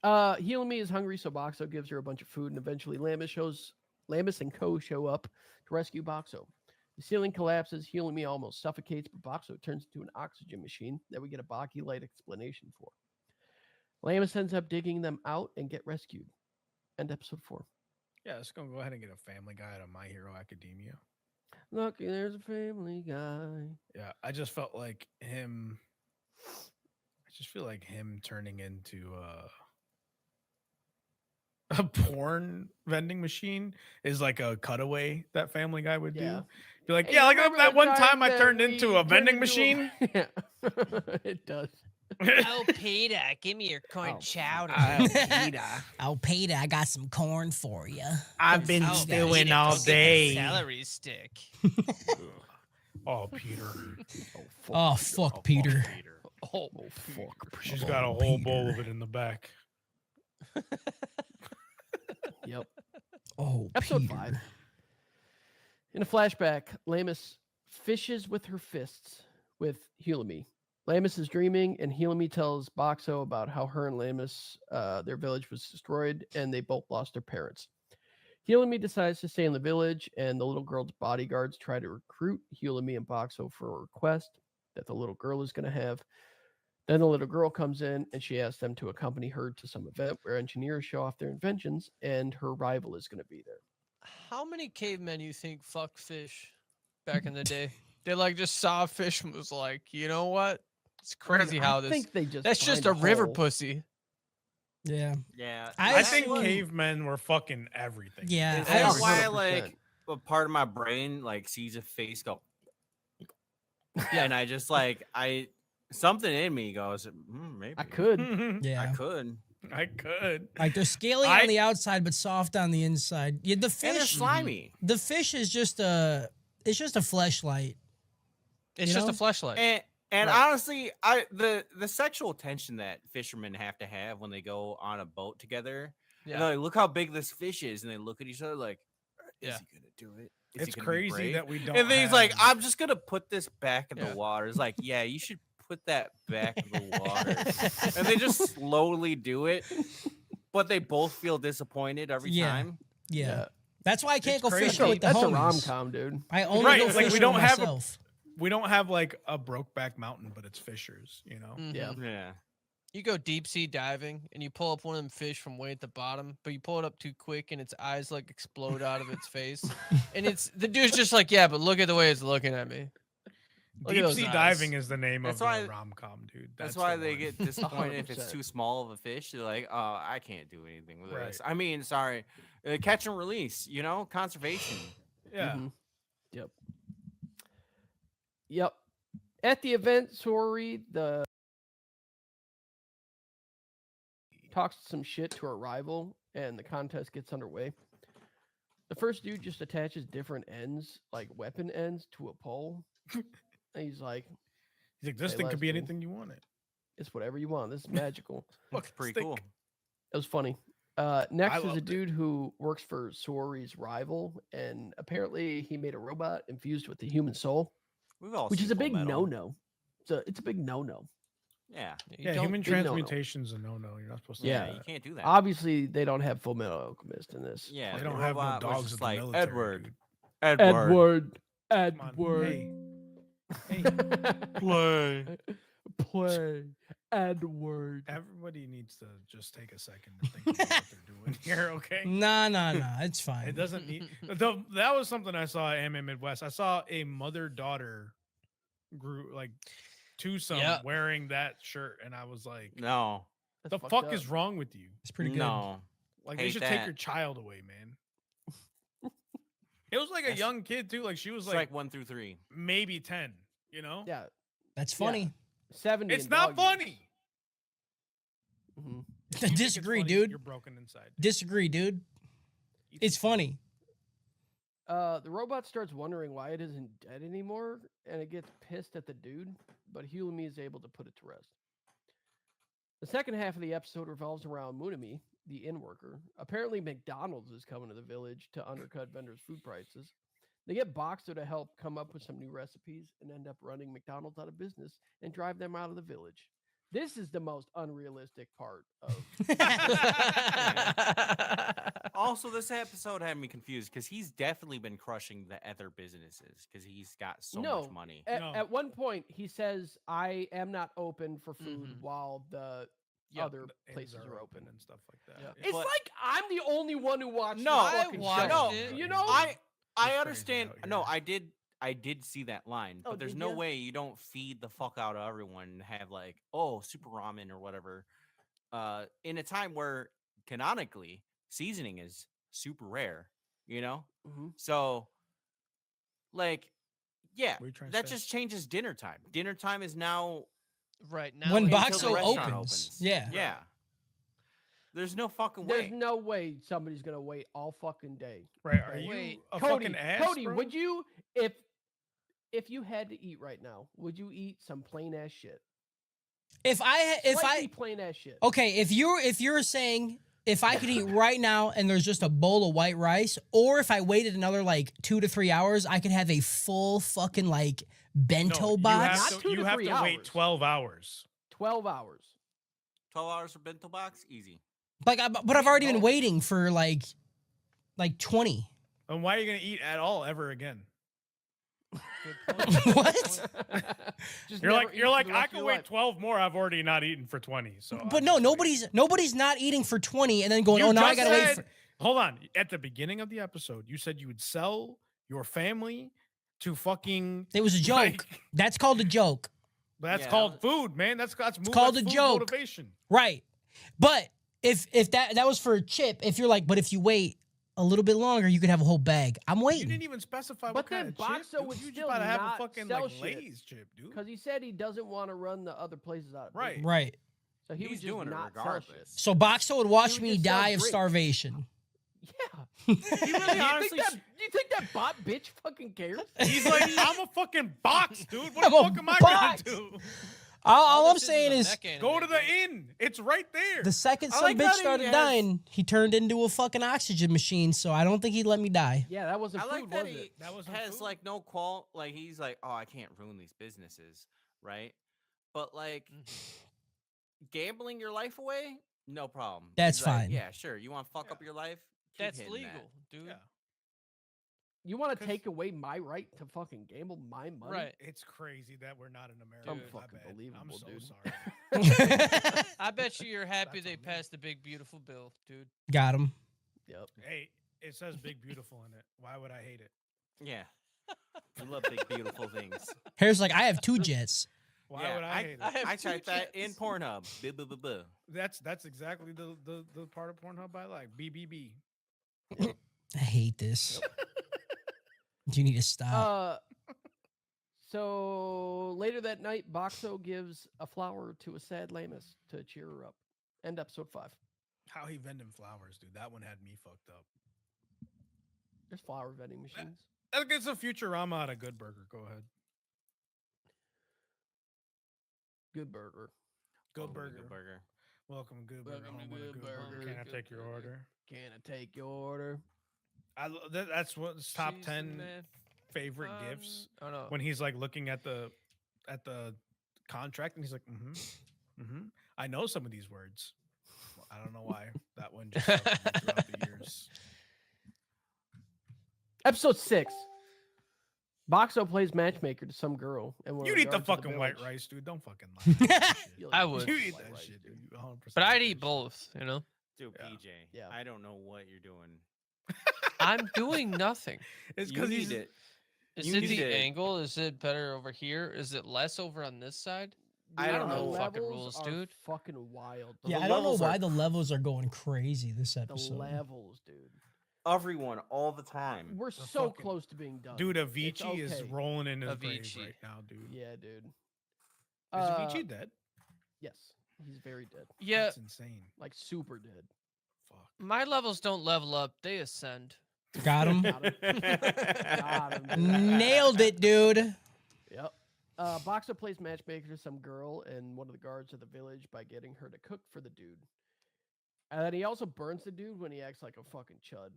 Hulamy is hungry, so Boxo gives her a bunch of food, and eventually Lamis and Co. show up to rescue Boxo. The ceiling collapses. Hulamy almost suffocates, but Boxo turns into an oxygen machine that we get a Baki-like explanation for. Lamis ends up digging them out and get rescued. End episode 4. Yeah, let's go ahead and get a Family Guy out of My Hero Academia. Look, there's a Family Guy. Yeah, I just felt like him. I just feel like him turning into a porn vending machine is like a cutaway that Family Guy would Yeah. do. Be like, Hey, yeah, like remember that the one time I that turned we into a turned vending into machine. Yeah, it does. Oh, Peter, give me your corn Oh, chowder. Oh, Peter, I got some corn for you. I've been Oh, stewing Peter, all go get the day. Celery stick. Oh, Peter. Oh, fuck, Peter. Oh, fuck. She's got a whole bowl of it in the back. Yep. Oh, Episode Peter. 5. In a flashback, Lamis fishes with her fists with Hulamy. Lamis is dreaming, and Hulamy tells Boxo about how her and Lamis, their village was destroyed, and they both lost their parents. Hulamy decides to stay in the village, and the little girl's bodyguards try to recruit Hulamy and Boxo for a request that the little girl is going to have. Then the little girl comes in, and she asks them to accompany her to some event where engineers show off their inventions, and her rival is going to be there. How many cavemen you think fucked fish back in the day? They like just saw a fish and was like, you know what? It's crazy how I this. think they just That's just find a river hole. pussy. Yeah. Yeah. I think Actually- cavemen were fucking everything. Yeah, That's I- why 100%. like a part of my brain like sees a face go and I just like something in me goes maybe I could. I Yeah. could. I could. Like they're scaly on the outside but soft on the inside. Yeah, the And they're fish. slimy. The fish is just a. It's just a fleshlight. It's You just know? a fleshlight. And Right. honestly, the sexual tension that fishermen have to have when they go on a boat together. Yeah. And they're like, look how big this fish is, and they look at each other like, is Yeah. he gonna do it? Is he It's gonna be crazy brave?" that we don't. And then he's like, have- I'm just gonna put this back in Yeah. the water. It's like, yeah, you should put that back in the water. And they just slowly do it, but they both feel disappointed every Yeah. time. Yeah. That's why I can't It's go crazy. fishing with the That's a homies. rom-com, dude. I only Right, go like, we fishing don't with have a- myself. we don't have like a Brokeback Mountain, but it's Fishers. You know. Mhm. Yeah. Yeah. You go deep sea diving and you pull up one of them fish from way at the bottom, but you pull it up too quick and its eyes like explode out of its face. And the dude's just like, yeah, but look at the way it's looking at me. Look at Deep those sea eyes. diving is the name That's of why- the rom com, dude. That's the why they one. get disappointed if it's 100%. too small of a fish. They're like, oh, I can't do anything with Right. this. I mean, sorry, catch and release. You know, conservation. Yeah. Mhm. Yep. At the event, Sori talks some shit to her rival, and the contest gets underway. The first dude just attaches different ends, like weapon ends, to a pole. And he's like, You think this Hey, thing could be lesbian. anything you want it? it's whatever you want. This is magical. Looks pretty cool. It was funny. Next is a loved it. dude who works for Sori's rival, and apparently he made a robot infused with the human soul, We've all which seen is a Full big Metal. no-no. It's a big no-no. Yeah. You Yeah, don't- human big no-no. transmutation's a no-no. You're not supposed to. Yeah. do You that. can't do that. Obviously, they don't have Full Metal Alchemist in this. Yeah. They the don't have no robot was dogs just at the like military. Edward. dude. Edward. Come on, Edward. Hey, Play. Play. Edward. everybody needs to just take a second to think about what they're doing here, okay? Nah. It's fine. It doesn't need. That was something I saw at Anime Midwest. I saw a mother-daughter group, like twosome, Yeah. wearing that shirt, and I was like, No. That's "The fucked fuck up. is wrong with you? It's pretty good. No. Like they Hate should take that. your child away, man." It was like a That's- young kid too. Like she was It's like like 1 through 3. maybe 10. You know? Yeah, That's Yeah. funny. 70. It's in not dog years. funny. Mhm. If you think it's Disagree, funny, dude. You're broken inside. Disagree, dude. Eat It's some- funny. The robot starts wondering why it isn't dead anymore, and it gets pissed at the dude, but Hulumi is able to put it to rest. The second half of the episode revolves around Munami, the inn worker. Apparently, McDonald's is coming to the village to undercut vendors' food prices. They get Boxer to help come up with some new recipes and end up running McDonald's out of business and drive them out of the village. This is the most unrealistic part of. Also, this episode had me confused because he's definitely been crushing the other businesses because he's got so No, much money. No. At one point, he says, "I am not open for food Mhm. while the Yep, other The inns places are open." and stuff like that. Yeah. Yeah. It's But- like I'm the only one who watched. No, this I fucking watched show. it. You know, I crazy understand. out No, here. I did see that line, Oh, but there's did no ya? way you don't feed the fuck out of everyone and have like, super ramen or whatever. In a time where canonically seasoning is super rare, you know? Mhm. So like, yeah, What are you trying to that say? just changes dinner time. Dinner time is now Right now, When until until Boxo the restaurant opens. Yeah. Yeah. There's no fucking there's way. no way somebody's gonna wait all fucking day. Right? Are Wait, you a Cody, fucking ass, Cody, bro? would you if you had to eat right now? Would you eat some plain ass shit? If Slightly I plain ass shit. okay, if you're saying if I could eat right now and there's just a bowl of white rice, or if I waited another like 2 to 3 hours, I could have a full fucking like bento No, box. Not 2 you to have 3 to wait hours. 12 hours. 12 hours. 12 hours for bento box, easy. But I've already been Oh. waiting for like 20. And why are you gonna eat at all ever again? What? Just You're never like eat for I the rest of can your wait life. 12 more. I've already not eaten for 20. So I'm But no, just waiting. nobody's not eating for 20 and then going, You oh no, I just gotta wait said- for Hold on. At the beginning of the episode, you said you would sell your family to fucking. it was a joke. like- That's called a joke. That's Yeah, called food, man. That's called that's a food joke. Motivation. Right. But if that was for a chip, if you're like, but if you wait a little bit longer, you could have a whole bag. I'm You waiting. didn't even specify But what kind then of chip. Boxo Dude. would You just still about to have a not fucking sell like shit. Lay's chip, dude. Because he said he doesn't want to run the other places out of Right. business. Right. So he He's would just doing it not sell regardless. shit. So Boxo would watch would me just sell die of drinks. starvation. Yeah. He really honestly. You think that bot bitch fucking cares? He's like, I'm a fucking box, dude. What I'm the a fuck am I box. gonna do? All I'm this saying a is, mech anime, Go to the dude. inn. It's right there. the second I some like bitch how he started has- dying, he turned into a fucking oxygen machine. So I don't think he'd let me die. Yeah, that wasn't I like food, that was he it? That wasn't has food? like no qual. Like he's like, oh, I can't ruin these businesses, right? But like gambling your life away, no problem. That's He's like, fine. yeah, sure. You want to fuck Yeah. up your life? Keep That's hitting legal, that. dude. Yeah. You want to 'Cause- take away my right to fucking gamble my money? Right. It's crazy that we're not in America. Dude. My Fucking bad. I'm believable, so dude. sorry. I bet you're happy That's they on me. passed the big beautiful bill, dude. Got him. Yep. Hey, it says big beautiful in it. Why would I hate it? Yeah. I love big, beautiful things. Harry's like, I have 2 jets. Why yeah, would I hate it? I have I two typed that in jets. Pornhub. Buh, buh, buh, buh. That's exactly the part of Pornhub I like. BBB. I hate this. You need to stop. So later that night, Boxo gives a flower to a sad Lamus to cheer her up. End episode 5. How he vending flowers, dude. That one had me fucked up. There's flower vending machines. That gets a Futurama out of Good Burger. Go ahead. Good burger. Good Welcome to Burger. Good Burger. Welcome, Good Burger. Welcome to Home of the Good Good Burger. Burger. Can I Good take your Burger. order? Can I take your order? That's what's top She's the 10 man. favorite gifts. Oh no. When he's like looking at the contract and he's like, I know some of these words. Well, I don't know why that one just stuck with me throughout the years. Episode 6. Boxo plays matchmaker to some girl. And one You of the eat the guards of fucking white village. rice, dude. Don't fucking lie. about that shit. You I like would. You eat white that rice, shit, dude. dude. You 100% But I'd eat eat that both, you know? Dude, Yeah. PJ, Yeah. I don't know what you're doing. I'm doing nothing. shit. It's You because need he's it. Is You it need the to- angle? Is it better over here? Is it less over on this side? I Dude, don't the know. Fucking levels rules, are dude. fucking wild. Yeah, The I don't know levels why are- the levels are going crazy this The episode. levels, dude. Everyone, all the time. We're The so fucking- close to being done. dude. It's Avicii is okay. rolling in his grave Avicii. right now, dude. Yeah, dude. Is Avicii dead? Yes, he's very dead. Yeah, That's insane. Like super dead. Fuck. my levels don't level up; they ascend. Got him. Got him. Got him, dude. Nailed it, dude. Yep. Boxer plays matchmaker to some girl and one of the guards of the village by getting her to cook for the dude. And then he also burns the dude when he acts like a fucking chud.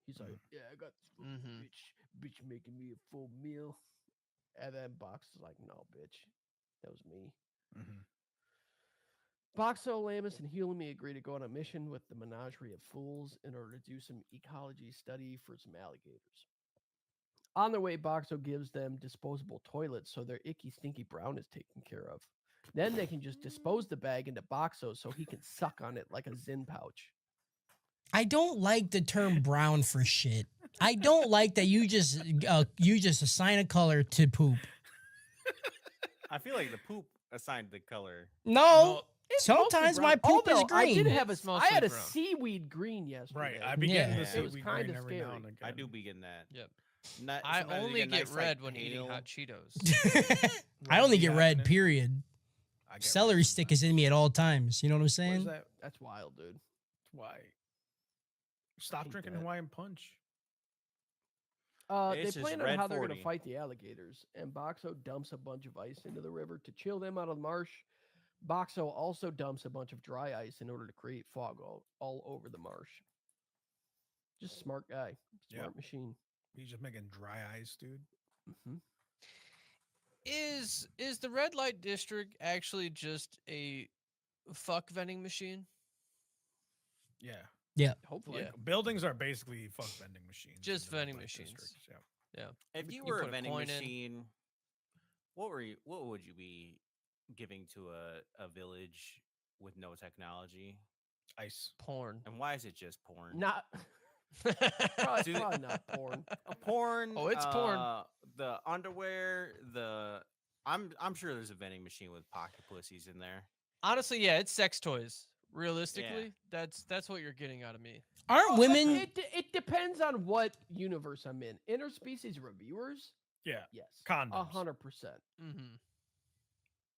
He's like, yeah, I got this fucking Mhm. bitch making me a full meal. And then Box is like, no, bitch. That was me. Mhm. Boxo, Lamus, and Hulami agree to go on a mission with the Menagerie of Fools in order to do some ecology study for some alligators. On their way, Boxo gives them disposable toilets so their icky, stinky brown is taken care of. Then they can just dispose the bag into Boxo so he can suck on it like a Zin pouch. I don't like the term brown for shit. I don't like that you just assign a color to poop. I feel like the poop assigned the color. No, It's mostly sometimes brown. my poop is Although I did green. have It's I mostly had a brown. seaweed green yesterday. Right. I be Yeah. getting the It was seaweed kinda green every now scary. and again. I do be getting that. Yep. Not, I sometimes you only get nice, like, red when eating pale- hot Cheetos. I only be get red, happening. period. I get Celery red stick sometimes. is in me at all times. You know what I'm Where's saying? that? That's wild, dude. Why? Stop hate drinking that. Hawaiian punch. They It's just plan on red how they're going 40. to fight the alligators, and Boxo dumps a bunch of ice into the river to chill them out of the marsh. Boxo also dumps a bunch of dry ice in order to create fog all over the marsh. Just smart guy, smart Yep. machine. He's just making dry ice, dude. Hmm. Is the red light district actually just a fuck vending machine? Yeah. Hopefully, Yeah. Buildings are basically fuck vending machines. Just in the red vending light machines. districts, Yeah. If You you were put a a vending coin in. machine, what would you be giving to a village with no technology? Ice. Porn. And why is it just porn? not probably, Dude. probably not porn. Porn. Oh, it's porn. The underwear. I'm sure there's a vending machine with pocket pussies in there. Honestly, yeah, it's sex toys. Realistically, that's what you're getting out of me. Aren't women? It depends on what universe I'm in. Interspecies reviewers, Yeah. yes, Condoms. 100%. Mm-hmm.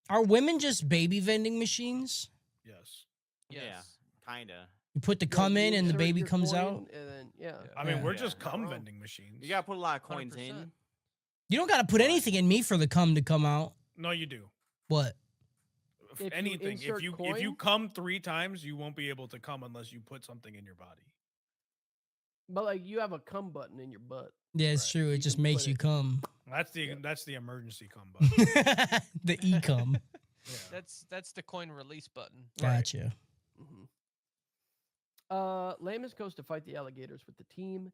Are women just baby vending machines? Yes. Yes. Yeah, kinda. You put the Yeah, cum you in and the insert baby your comes coin, out. and then yeah. I mean, Yeah. we're Yeah. just Not cum wrong. vending machines. You gotta put a lot of coins 100%. in. You don't got to put But- anything in me for the cum to come out. No, you do. What? If you Anything. insert If you coin- come 3 times, you won't be able to come unless you put something in your body. But like you have a cum button in your butt. Yeah, it's Right. true. It You just can makes put you it- cum. That's the Yep. that's the emergency cum button. The e cum. Yeah. That's the coin release button. Right. Gotcha. Lamus goes to fight the alligators with the team,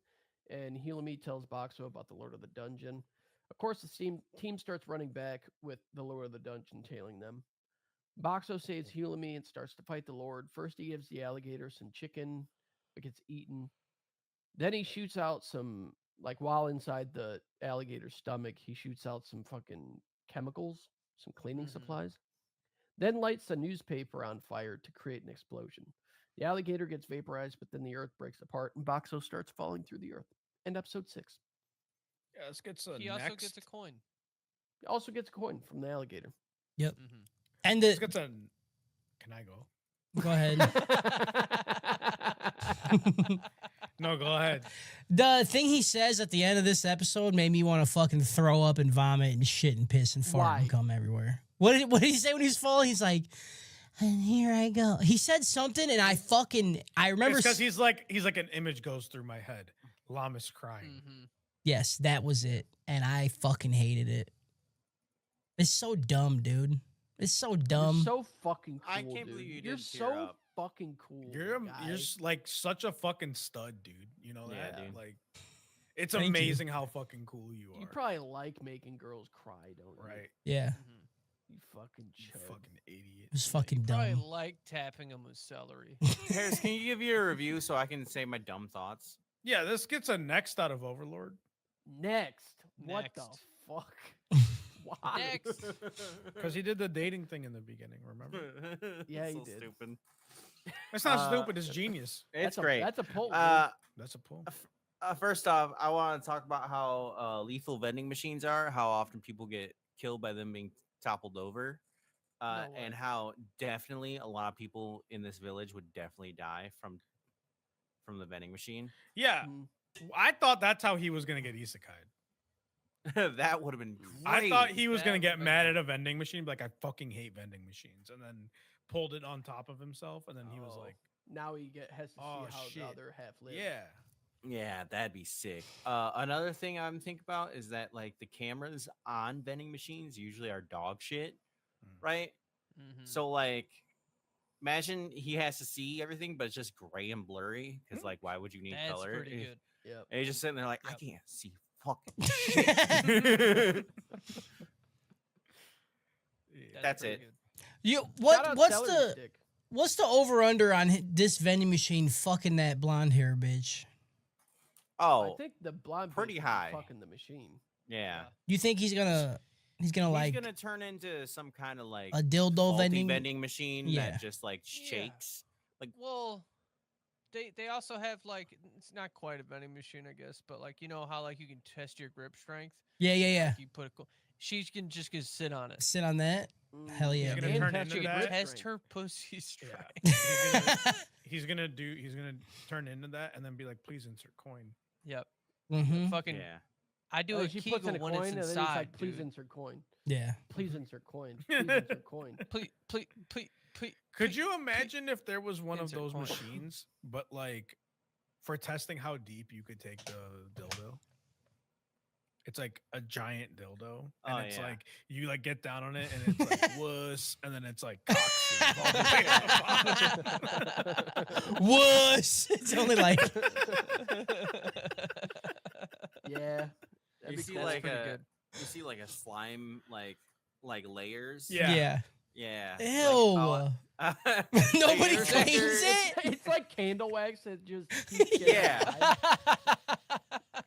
and Hilami tells Boxo about the Lord of the Dungeon. Of course, the team starts running back with the Lord of the Dungeon tailing them. Boxo saves Hilami and starts to fight the Lord. First, he gives the alligator some chicken, but gets eaten. Then he shoots out some, like while inside the alligator's stomach, he shoots out some fucking chemicals, some cleaning Mhm. supplies. Then lights a newspaper on fire to create an explosion. The alligator gets vaporized, but then the earth breaks apart and Boxo starts falling through the earth. End episode 6. Yeah, let's get to He also next. gets a coin. He also gets a coin from the alligator. Mm-hmm. And Let's the get to. Can I go? go ahead. No, go ahead. The thing he says at the end of this episode made me want to fucking throw up and vomit and shit and piss and fart Why? and come everywhere. What did he say when he was falling? He's like, and here I go. He said something and I remember. It's because he's like an image goes through my head. Llamas crying. Mm-hmm. Yes, that was it. And I fucking hated it. It's so dumb, dude. It's so dumb. You're so fucking cool. I can't believe dude. you You're didn't tear so up. fucking cool. You're guy. like such a fucking stud, dude. You know Yeah, that? dude. Like, it's Thank you. amazing how fucking cool you are. You probably like making girls cry, don't you? right. Yeah, You fucking You chud. fucking idiot. it was fucking Probably dumb. like tapping him with celery. Harris, can you give your review so I can say my dumb thoughts? Yeah, this gets a next out of Overlord. Next. What the Next. fuck? Why? Next. Because he did the dating thing in the beginning, remember? Yeah, It's he so did. Stupid. It's not Uh, stupid, it's genius. It's That's great. That's a pull. dude. That's a pull. First off, I want to talk about how lethal vending machines are, how often people get killed by them being toppled over, No way. and how definitely a lot of people in this village would definitely die from the vending machine. Yeah, Mm. I thought that's how he was going to get isekai. That would have been great. I thought he was That going to would've get been mad good. at a vending machine, be like, I fucking hate vending machines. And then pulled it on top of himself. And then he was Oh, like, now he has to see "Oh, how shit. the other half lives. yeah. Yeah, that'd be sick. Another thing I'm thinking about is that like the cameras on vending machines usually are dog shit, Mm. right? Mm-hmm. So like, imagine he has to see everything, but it's just gray and blurry. Because like, why would you need That's color? pretty good. Yep. And he's just sitting there like, I Yep. can't see fucking shit. That's pretty it. good. You Shout out what's celery the stick. what's the over under on this vending machine fucking that blonde hair bitch? Oh, I think the blonde pretty bitch is high. fucking the machine. yeah. You think he's gonna He's like gonna turn into some kind of like a dildo faulty vending? machine Yeah. that just like Yeah. shakes. Well, they also have like it's not quite a vending machine, I guess, but like you know how like you can test your grip strength. Yeah, yeah, yeah. Like, you put she's can just gonna sit on it. Sit on that. Hell yeah, He's gonna dude. turn test into your that? grip Test strength. her pussy Yeah. strength. He's gonna turn into that and then be like, please insert coin. Yep. Mm-hmm. Fucking. Yeah. I do Oh, a she puts in a Kegel when coin, it's and then he's inside. like, "Please dude. insert coin. Yeah. Please insert coin. Please insert coin." Please. Could you imagine if there was one of insert those coin. machines, but like for testing how deep you could take the dildo? It's like a giant dildo, and Oh, it's yeah. like you like get down on it, and it's like wuss, and then it's like cocks all the way up. Wuss. It's only like Yeah. You That'd be see cool. like pretty a good. you see like a slime like layers. Yeah. Yeah. Ew. Nobody Layers claims under- it. It's like candle wax that just keeps getting Yeah. alive.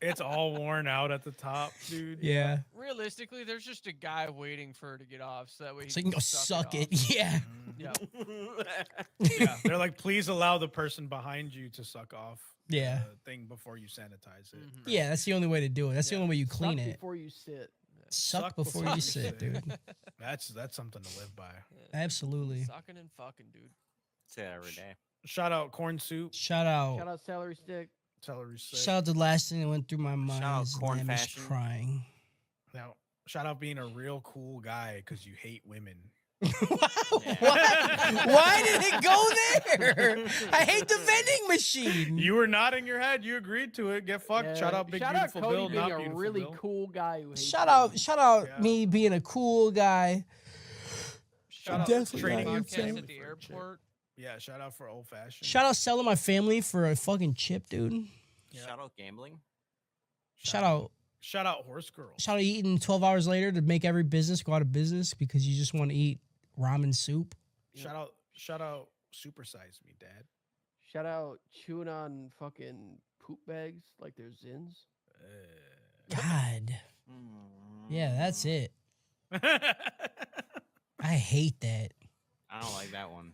It's all worn out at the top, dude. Yeah. Realistically, there's just a guy waiting for her to get off, so that way So you can go suck it. off. Yeah. Mm. Yeah. Yeah, they're like, please allow the person behind you to suck off Yeah. the thing before you sanitize it. Mhm. Yeah, that's the only way to do it. That's the Yeah. only way you Suck clean it. before you sit. Suck before you sit, dude. That's something to live by. Absolutely. Sucking and fucking, dude. Say that every day. Shout out corn soup. Shout out. Shout out celery stick. Celery stick. Shout out the last thing that went through my mind. out is corn Lamb is fashion. crying. Now, shout out being a real cool guy because you hate women. What? Why did it go there? I hate the vending machine. You were nodding your head. You agreed to it. Get fucked. Yeah, Shout out Big shout Beautiful out Cody Bill. being Not a Beautiful really Bill. cool guy who hates Shout out Yeah. me being a cool guy. Shout out Definitely trading not podcast insane. at the airport. Yeah, shout out for old fashioned. Shout out selling my family for a fucking chip, dude. Yeah. Shout out gambling. Shout out Horse Girl. Shout out eating 12 hours later to make every business go out of business because you just want to eat ramen soup. Shout out Supersize Me, Dad. Shout out chewing on fucking poop bags like they're Zins. God. Yeah, that's it. I I hate that. I don't like that one.